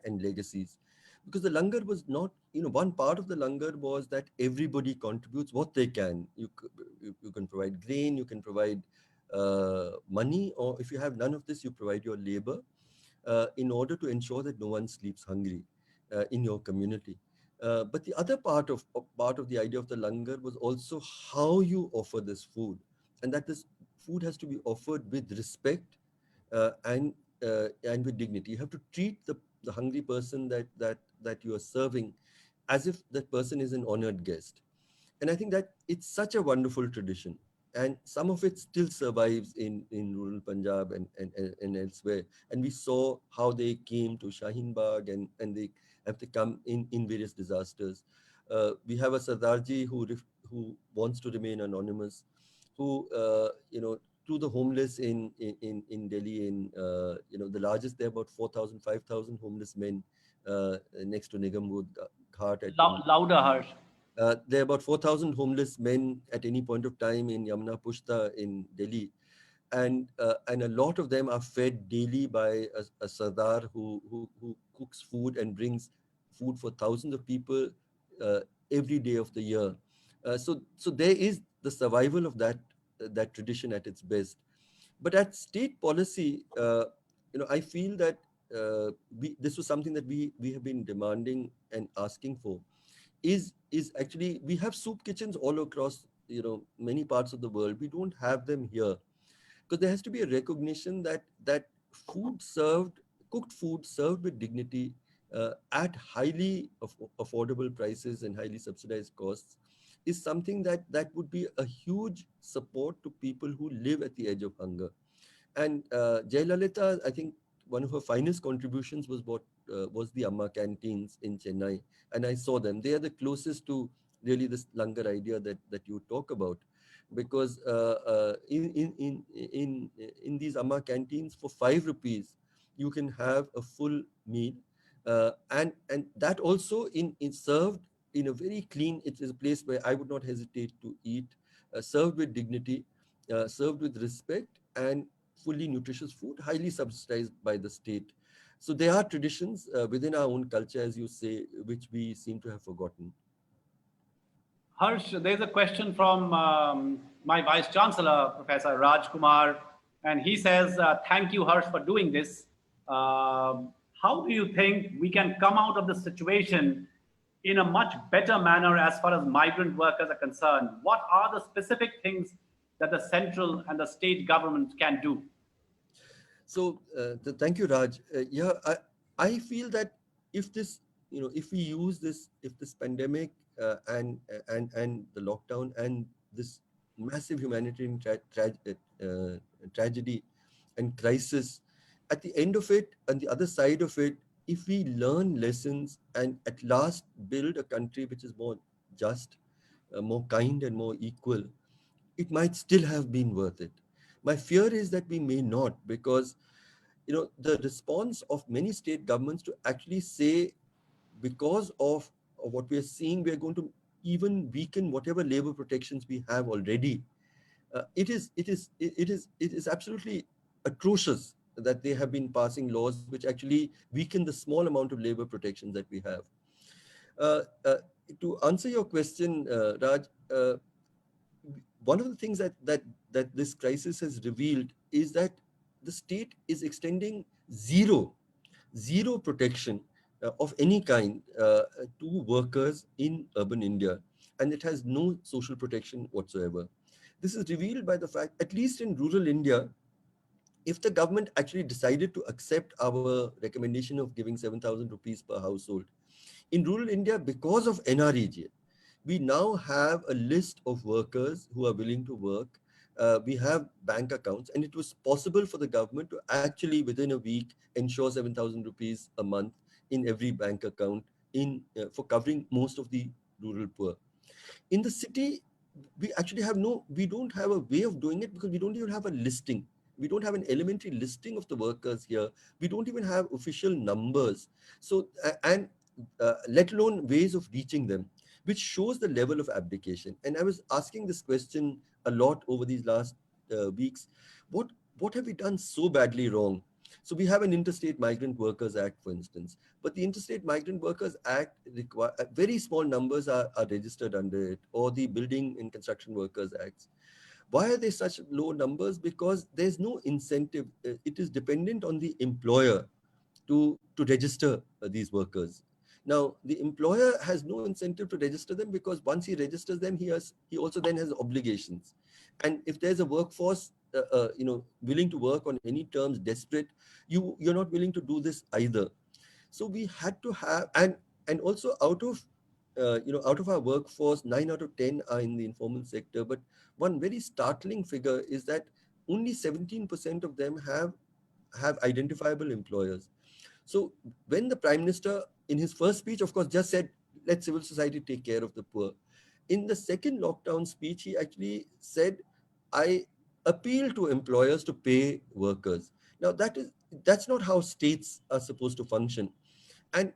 and legacies, because the langar was not, one part of the langar was that everybody contributes what they can. You can provide grain, you can provide money, or if you have none of this, you provide your labor in order to ensure that no one sleeps hungry in your community. But the other part of the idea of the langar was also how you offer this food, and that this food has to be offered with respect and with dignity. You have to treat the hungry person that you are serving as if that person is an honored guest. And I think that it's such a wonderful tradition, and some of it still survives in rural Punjab and elsewhere. And we saw how they came to Shaheen Bagh, and they have to come in various disasters. We have a Sardarji who wants to remain anonymous, who to the homeless in Delhi, the largest, there are about 4,000, 5,000 homeless men next to Nigamwood Ghat at Louder, Harsh. there are about 4,000 homeless men at any point of time in Yamuna Pushta in Delhi, and a lot of them are fed daily by a Sardar who cooks food and brings food for thousands of people uh, every day of the year. So there is the survival of that tradition at its best. But at state policy, I feel that this was something that we have been demanding and asking for, is actually, we have soup kitchens all across many parts of the world. We don't have them here, because there has to be a recognition that food served cooked food served with dignity at highly affordable prices and highly subsidized costs is something that would be a huge support to people who live at the edge of hunger. And Jayalalitha, I think one of her finest contributions was the Amma canteens in Chennai, and I saw them. They are the closest to really this langar idea that you talk about, because in these Amma canteens for 5 rupees, you can have a full meal, and that also in served in a very clean. It is a place where I would not hesitate to eat, served with dignity, served with respect, and fully nutritious food, highly subsidized by the state. So there are traditions within our own culture, as you say, which we seem to have forgotten. Harsh, there's a question from my Vice Chancellor, Professor Raj Kumar, and he says, "Thank you, Harsh, for doing this. How do you think we can come out of this situation in a much better manner as far as migrant workers are concerned? What are the specific things that the central and the state government can do?" So thank you, Raj. Yeah, I feel that if this, if we use this, if this pandemic and the lockdown and this massive humanitarian tragedy and crisis, at the end of it, on the other side of it, if we learn lessons and at last build a country which is more just, more kind, and more equal, it might still have been worth it. My fear is that we may not, because the response of many state governments to actually say, because of what we are seeing, we are going to even weaken whatever labor protections we have already. It is absolutely atrocious that they have been passing laws which actually weaken the small amount of labor protections that we have. Uh, uh, to answer your question, Raj, one of the things that this crisis has revealed is that the state is extending zero protection of any kind to workers in urban India, and it has no social protection whatsoever. This is revealed by the fact, at least in rural India, if the government actually decided to accept our recommendation of giving 7,000 rupees per household in rural India, because of NREGA, we now have a list of workers who are willing to work. We have bank accounts, and it was possible for the government to actually, within a week, ensure 7,000 rupees a month in every bank account for covering most of the rural poor. In the city, we don't have a way of doing it because we don't even have a listing. We don't have an elementary listing of the workers here. We don't even have official numbers. So, and let alone ways of reaching them, which shows the level of abdication. And I was asking this question a lot over these last weeks. What, what have we done so badly wrong? So we have an Interstate Migrant Workers Act, for instance, but the Interstate Migrant Workers Act require very small numbers are registered under it, or the Building and Construction Workers Acts. Why are they such low numbers? Because there's no incentive. It is dependent on the employer to register these workers. Now, the employer has no incentive to register them because once he registers them, he also then has obligations. And if there's a workforce, willing to work on any terms, desperate, you're not willing to do this either. So we had to have, and also out of our workforce, 9 out of 10 are in the informal sector. But one very startling figure is that only 17% of them have identifiable employers. So when the Prime Minister, in his first speech, of course, just said, let civil society take care of the poor. In the second lockdown speech, he actually said, I appeal to employers to pay workers. Now, that's not how states are supposed to function. And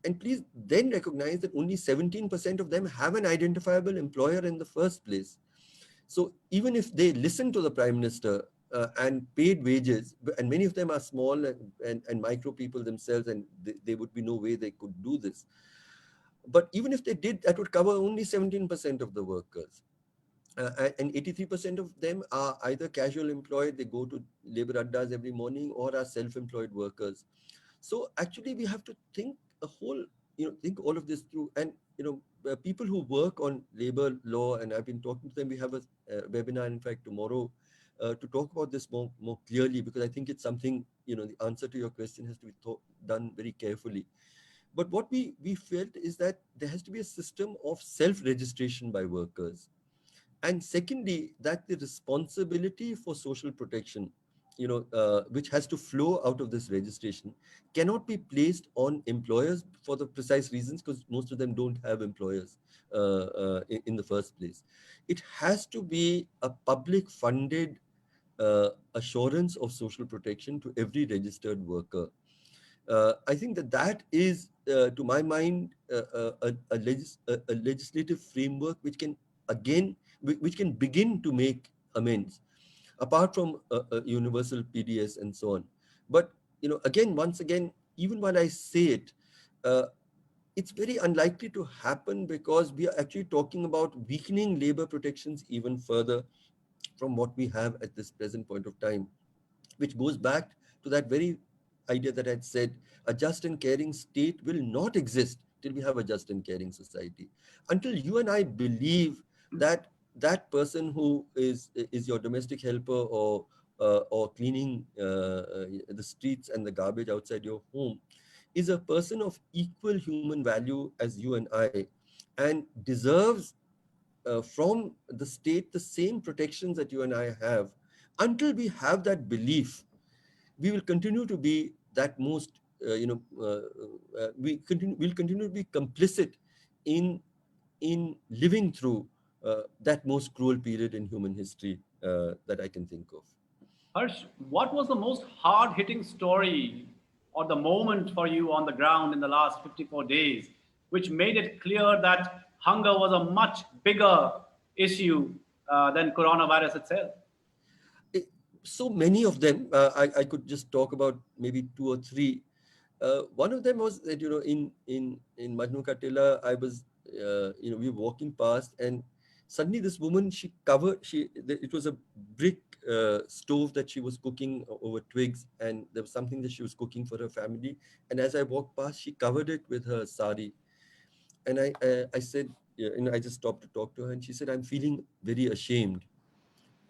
and please then recognize that only 17% of them have an identifiable employer in the first place. So even if they listen to the Prime Minister and paid wages, and many of them are small and micro people themselves, and there would be no way they could do this. But even if they did, that would cover only 17% of the workers. And 83% of them are either casual employed, they go to labor addas every morning, or are self-employed workers. So actually, we have to think think all of this through. And people who work on labor law, and I've been talking to them. We have a webinar, in fact, tomorrow, to talk about this more clearly, because I think it's something, the answer to your question has to be done very carefully. But what we felt is that there has to be a system of self-registration by workers. And secondly, that the responsibility for social protection, which has to flow out of this registration, cannot be placed on employers for the precise reasons, because most of them don't have employers in the first place. It has to be a public funded assurance of social protection to every registered worker. I think that is, to my mind, a legislative framework which can again, which can begin to make amends, apart from a universal PDS and so on. But once again, even while I say it, uh, it's very unlikely to happen, because we are actually talking about weakening labor protections even further from what we have at this present point of time, which goes back to that very idea that I'd said: a just and caring state will not exist till we have a just and caring society. Until you and I believe that that person who is your domestic helper, or cleaning the streets and the garbage outside your home, is a person of equal human value as you and I, and deserves from the state the same protections that you and I have. Until we have that belief, we will continue to be that most, we'll continue to be complicit in living through that most cruel period in human history that I can think of. Harsh, what was the most hard hitting story or the moment for you on the ground in the last 54 days, which made it clear that hunger was a much bigger issue than coronavirus itself? It, so many of them, I could just talk about maybe two or three. One of them was that, in Majnu Katila, I was, we were walking past, and suddenly this woman, it was a brick stove that she was cooking over twigs, and there was something that she was cooking for her family. And as I walked past, she covered it with her sari. And I said, I just stopped to talk to her, and she said, I'm feeling very ashamed.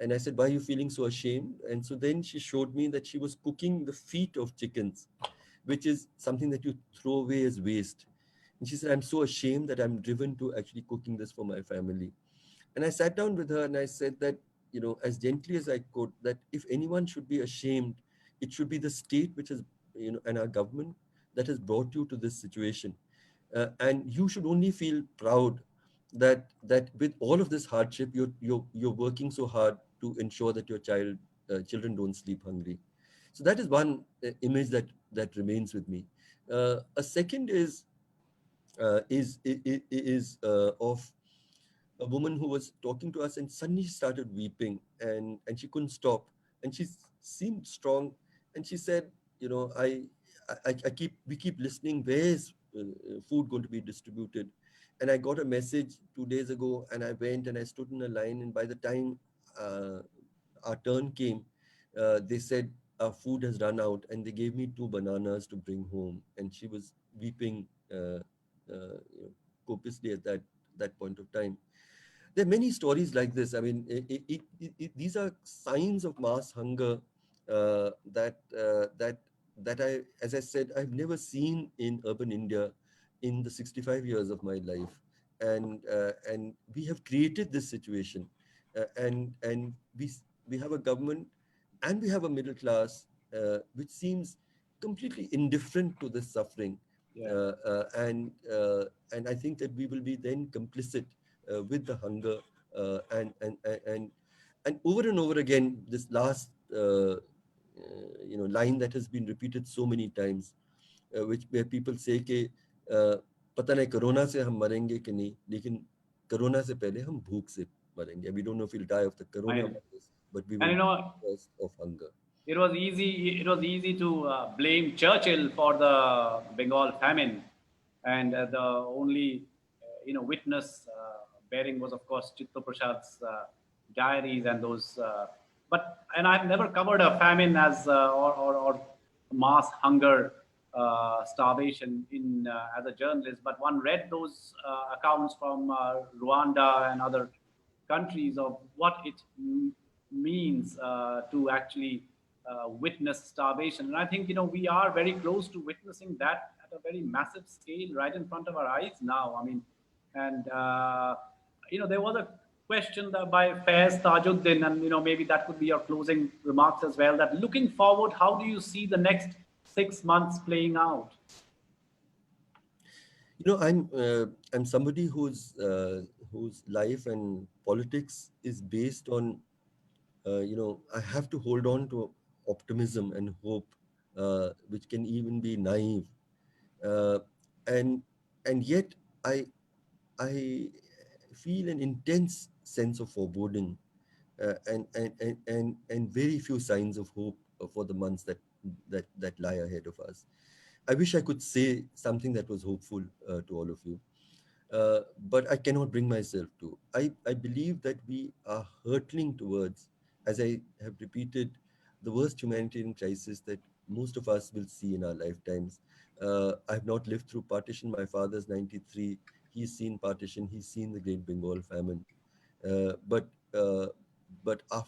And I said, why are you feeling so ashamed? And so then she showed me that she was cooking the feet of chickens, which is something that you throw away as waste. And she said, I'm so ashamed that I'm driven to actually cooking this for my family. And I sat down with her and I said that, as gently as I could, that if anyone should be ashamed, it should be the state which has, and our government that has brought you to this situation. And you should only feel proud that with all of this hardship, you're working so hard to ensure that your children don't sleep hungry. So that is one image that remains with me. A second is of a woman who was talking to us and suddenly started weeping, and she couldn't stop, and she seemed strong, and she said, I keep we keep listening, where is food going to be distributed? And I got a message 2 days ago, and I went and I stood in a line, and by the time uh, our turn came, they said our food has run out, and they gave me two bananas to bring home, and she was weeping copiously at that point of time. There are many stories like this. I mean, these are signs of mass hunger that as I said, I've never seen in urban India in the 65 years of my life, and we have created this situation, and we have a government and we have a middle class which seems completely indifferent to this suffering, Yeah. uh, uh, and uh, and I think that we will be then complicit with the hunger, and over and over again, this last line that has been repeated so many times, which where people say कि पता नहीं corona से हम मरेंगे कि नहीं, लेकिन corona से पहले हम भूख से मरेंगे. We don't know if we'll die of the And coronavirus, but we and will you die know, because of hunger. it was easy. It was easy to blame Churchill for the Bengal famine, and the only witness bearing was, of course, Chitta Prasad's diaries and those. But I've never covered a famine as or mass hunger, starvation in as a journalist. But one read those accounts from Rwanda and other countries of what it means to actually witness starvation. And I think we are very close to witnessing that at a very massive scale right in front of our eyes now. I mean, and there was a question that by Faiz Tajuddin, and maybe that could be your closing remarks as well. That looking forward, how do you see the next 6 months playing out? I'm somebody whose life and politics is based on, I have to hold on to optimism and hope, which can even be naive, uh, and and yet I I feel an intense sense of foreboding, and very few signs of hope for the months that lie ahead of us. I wish I could say something that was hopeful to all of you, but I cannot bring myself to. I believe that we are hurtling towards, as I have repeated, the worst humanitarian crisis that most of us will see in our lifetimes. I have not lived through partition. My father's 93. He's seen partition. He's seen the Great Bengal famine. Uh, but uh, but uh,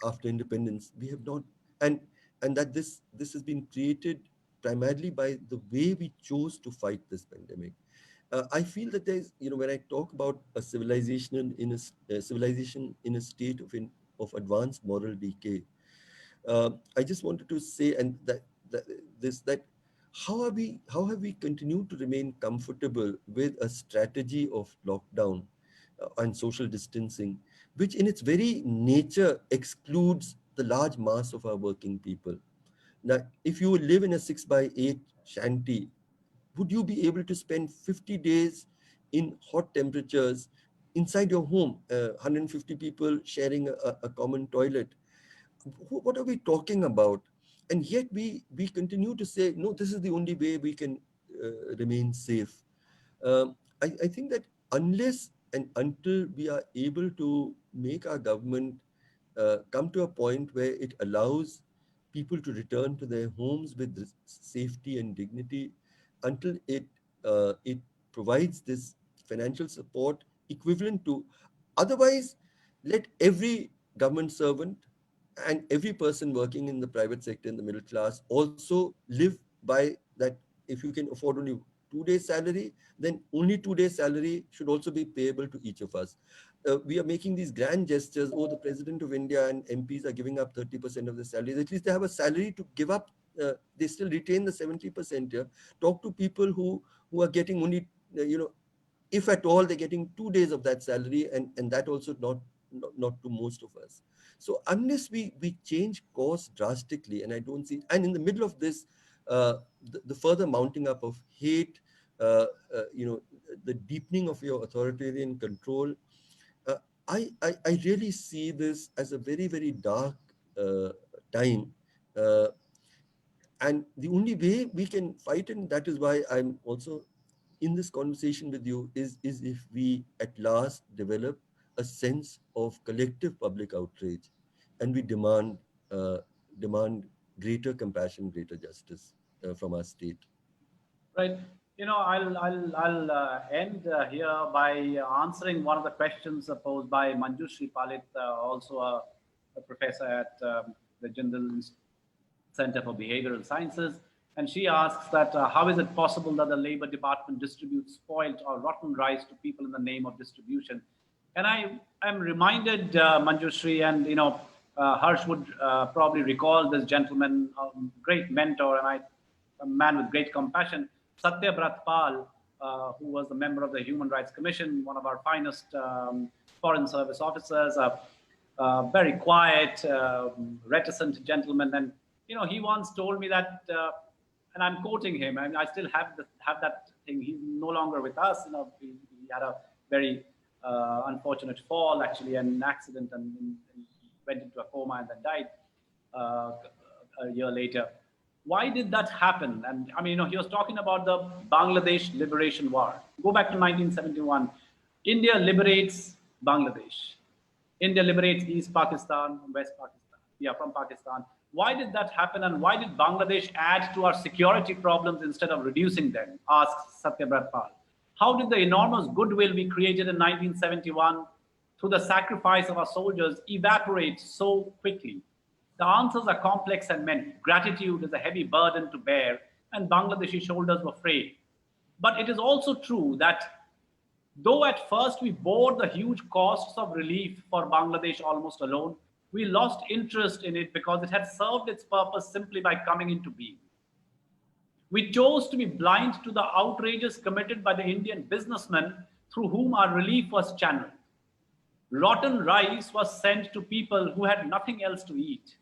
after independence, we have not, and that this has been created primarily by the way we chose to fight this pandemic. I feel that there's, when I talk about a civilization a civilization in a state of advanced moral decay, I just wanted to say, and that this that how have we continued to remain comfortable with a strategy of lockdown and social distancing, which in its very nature excludes the large mass of our working people. Now, if you live in a 6 by 8 shanty, would you be able to spend 50 days in hot temperatures inside your home, 150 people sharing a common toilet? What are we talking about? And yet we continue to say, no, this is the only way we can remain safe. I think that unless and until we are able to make our government come to a point where it allows people to return to their homes with safety and dignity, until it provides this financial support equivalent to, otherwise, let every government servant and every person working in the private sector in the middle class also live by that if you can afford only 2 days salary, then only 2 days salary should also be payable to each of us. We are making these grand gestures. Oh, the president of India and MPs are giving up 30% of the salaries. At least they have a salary to give up. They still retain the 70% here. Talk to people who are getting only, if at all, they're getting 2 days of that salary, and that also not to most of us. So unless we change course drastically, and I don't see, and in the middle of this, the further mounting up of hate, uh, you know, the deepening of your authoritarian control, uh, I really see this as a very, very dark time. Uh, and the only way we can fight it, and that is why I'm also in this conversation with you, is if we at last develop a sense of collective public outrage, and we uh, demand greater compassion, greater justice from our state. Right. I'll end here by answering one of the questions posed by Manjushri Palit, also a professor at the Jindal Center for Behavioral Sciences. And she asks that how is it possible that the Labor Department distributes spoiled or rotten rice to people in the name of distribution? And I'm reminded, Manjushri, and Harsh would probably recall this gentleman, great mentor, and a man with great compassion, Satya Bratpal, who was the member of the Human Rights Commission, one of our finest foreign service officers, very quiet, reticent gentleman. And he once told me that, and I'm quoting him, and I still have that thing. He's no longer with us. He had a very unfortunate fall, actually, an accident, and went into a coma and then died a year later. Why did that happen? And I mean, he was talking about the Bangladesh Liberation War. Go back to 1971. India liberates Bangladesh. India liberates East Pakistan, West Pakistan. Yeah, from Pakistan. Why did that happen? And why did Bangladesh add to our security problems instead of reducing them? Asks Satya Bratpal. How did the enormous goodwill we created in 1971 through the sacrifice of our soldiers evaporate so quickly? The answers are complex and many. Gratitude is a heavy burden to bear, and Bangladeshi shoulders were frayed. But it is also true that though at first we bore the huge costs of relief for Bangladesh almost alone, we lost interest in it because it had served its purpose simply by coming into being. We chose to be blind to the outrages committed by the Indian businessmen through whom our relief was channeled. Rotten rice was sent to people who had nothing else to eat.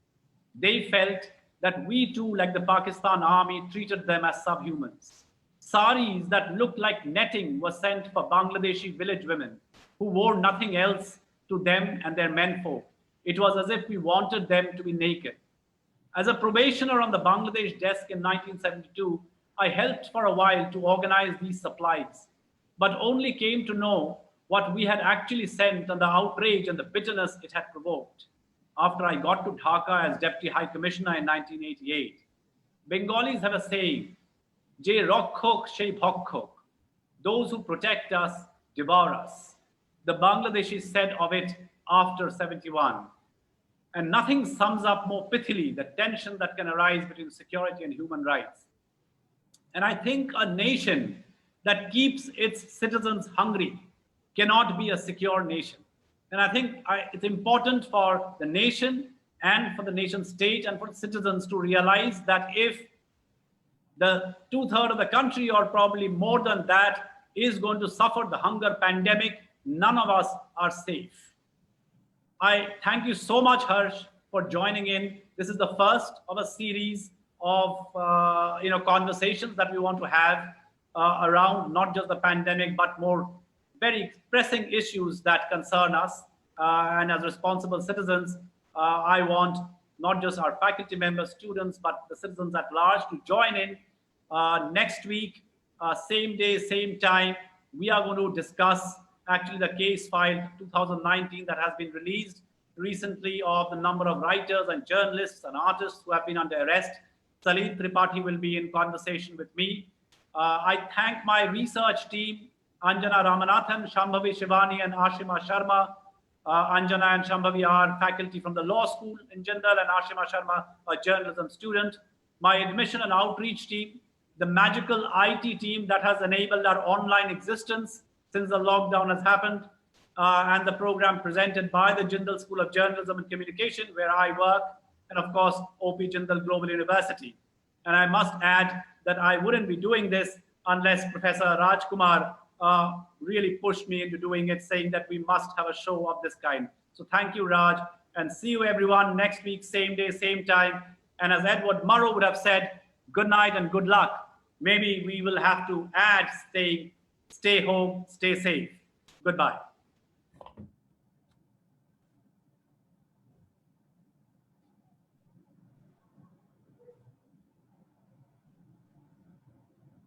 They felt that we too, like the Pakistan army, treated them as subhumans. Saris that looked like netting were sent for Bangladeshi village women who wore nothing else to them and their menfolk. It was as if we wanted them to be naked. As a probationer on the Bangladesh desk in 1972, I helped for a while to organize these supplies, but only came to know what we had actually sent and the outrage and the bitterness it had provoked after I got to Dhaka as Deputy High Commissioner in 1988. Bengalis have a saying, Je Rokhok She Bhokhok. Those who protect us devour us. The Bangladeshis said of it after 71. And nothing sums up more pithily the tension that can arise between security and human rights. And I think a nation that keeps its citizens hungry cannot be a secure nation. And I think it's important for the nation and for the nation state and for citizens to realize that if the 2/3 of the country, or probably more than that, is going to suffer the hunger pandemic, none of us are safe. I thank you so much, Harsh, for joining in. This is the first of a series of conversations that we want to have around not just the pandemic, but more very pressing issues that concern us. And as responsible citizens, I want not just our faculty members, students, but the citizens at large to join in. Next week, same day, same time, we are going to discuss actually the case file 2019 that has been released recently of the number of writers and journalists and artists who have been under arrest. Salil Tripathi will be in conversation with me. I thank my research team, Anjana Ramanathan, Shambhavi Shivani, and Ashima Sharma. Anjana and Shambhavi are faculty from the law school in Jindal, and Ashima Sharma, a journalism student. My admission and outreach team, the magical IT team that has enabled our online existence since the lockdown has happened, and the program presented by the Jindal School of Journalism and Communication, where I work, and of course, OP Jindal Global University. And I must add that I wouldn't be doing this unless Professor Rajkumar really pushed me into doing it, saying that we must have a show of this kind. So thank you, Raj, and see you everyone next week, same day, same time. And as Edward Murrow would have said, good night and good luck. Maybe we will have to add stay home, stay safe. Goodbye.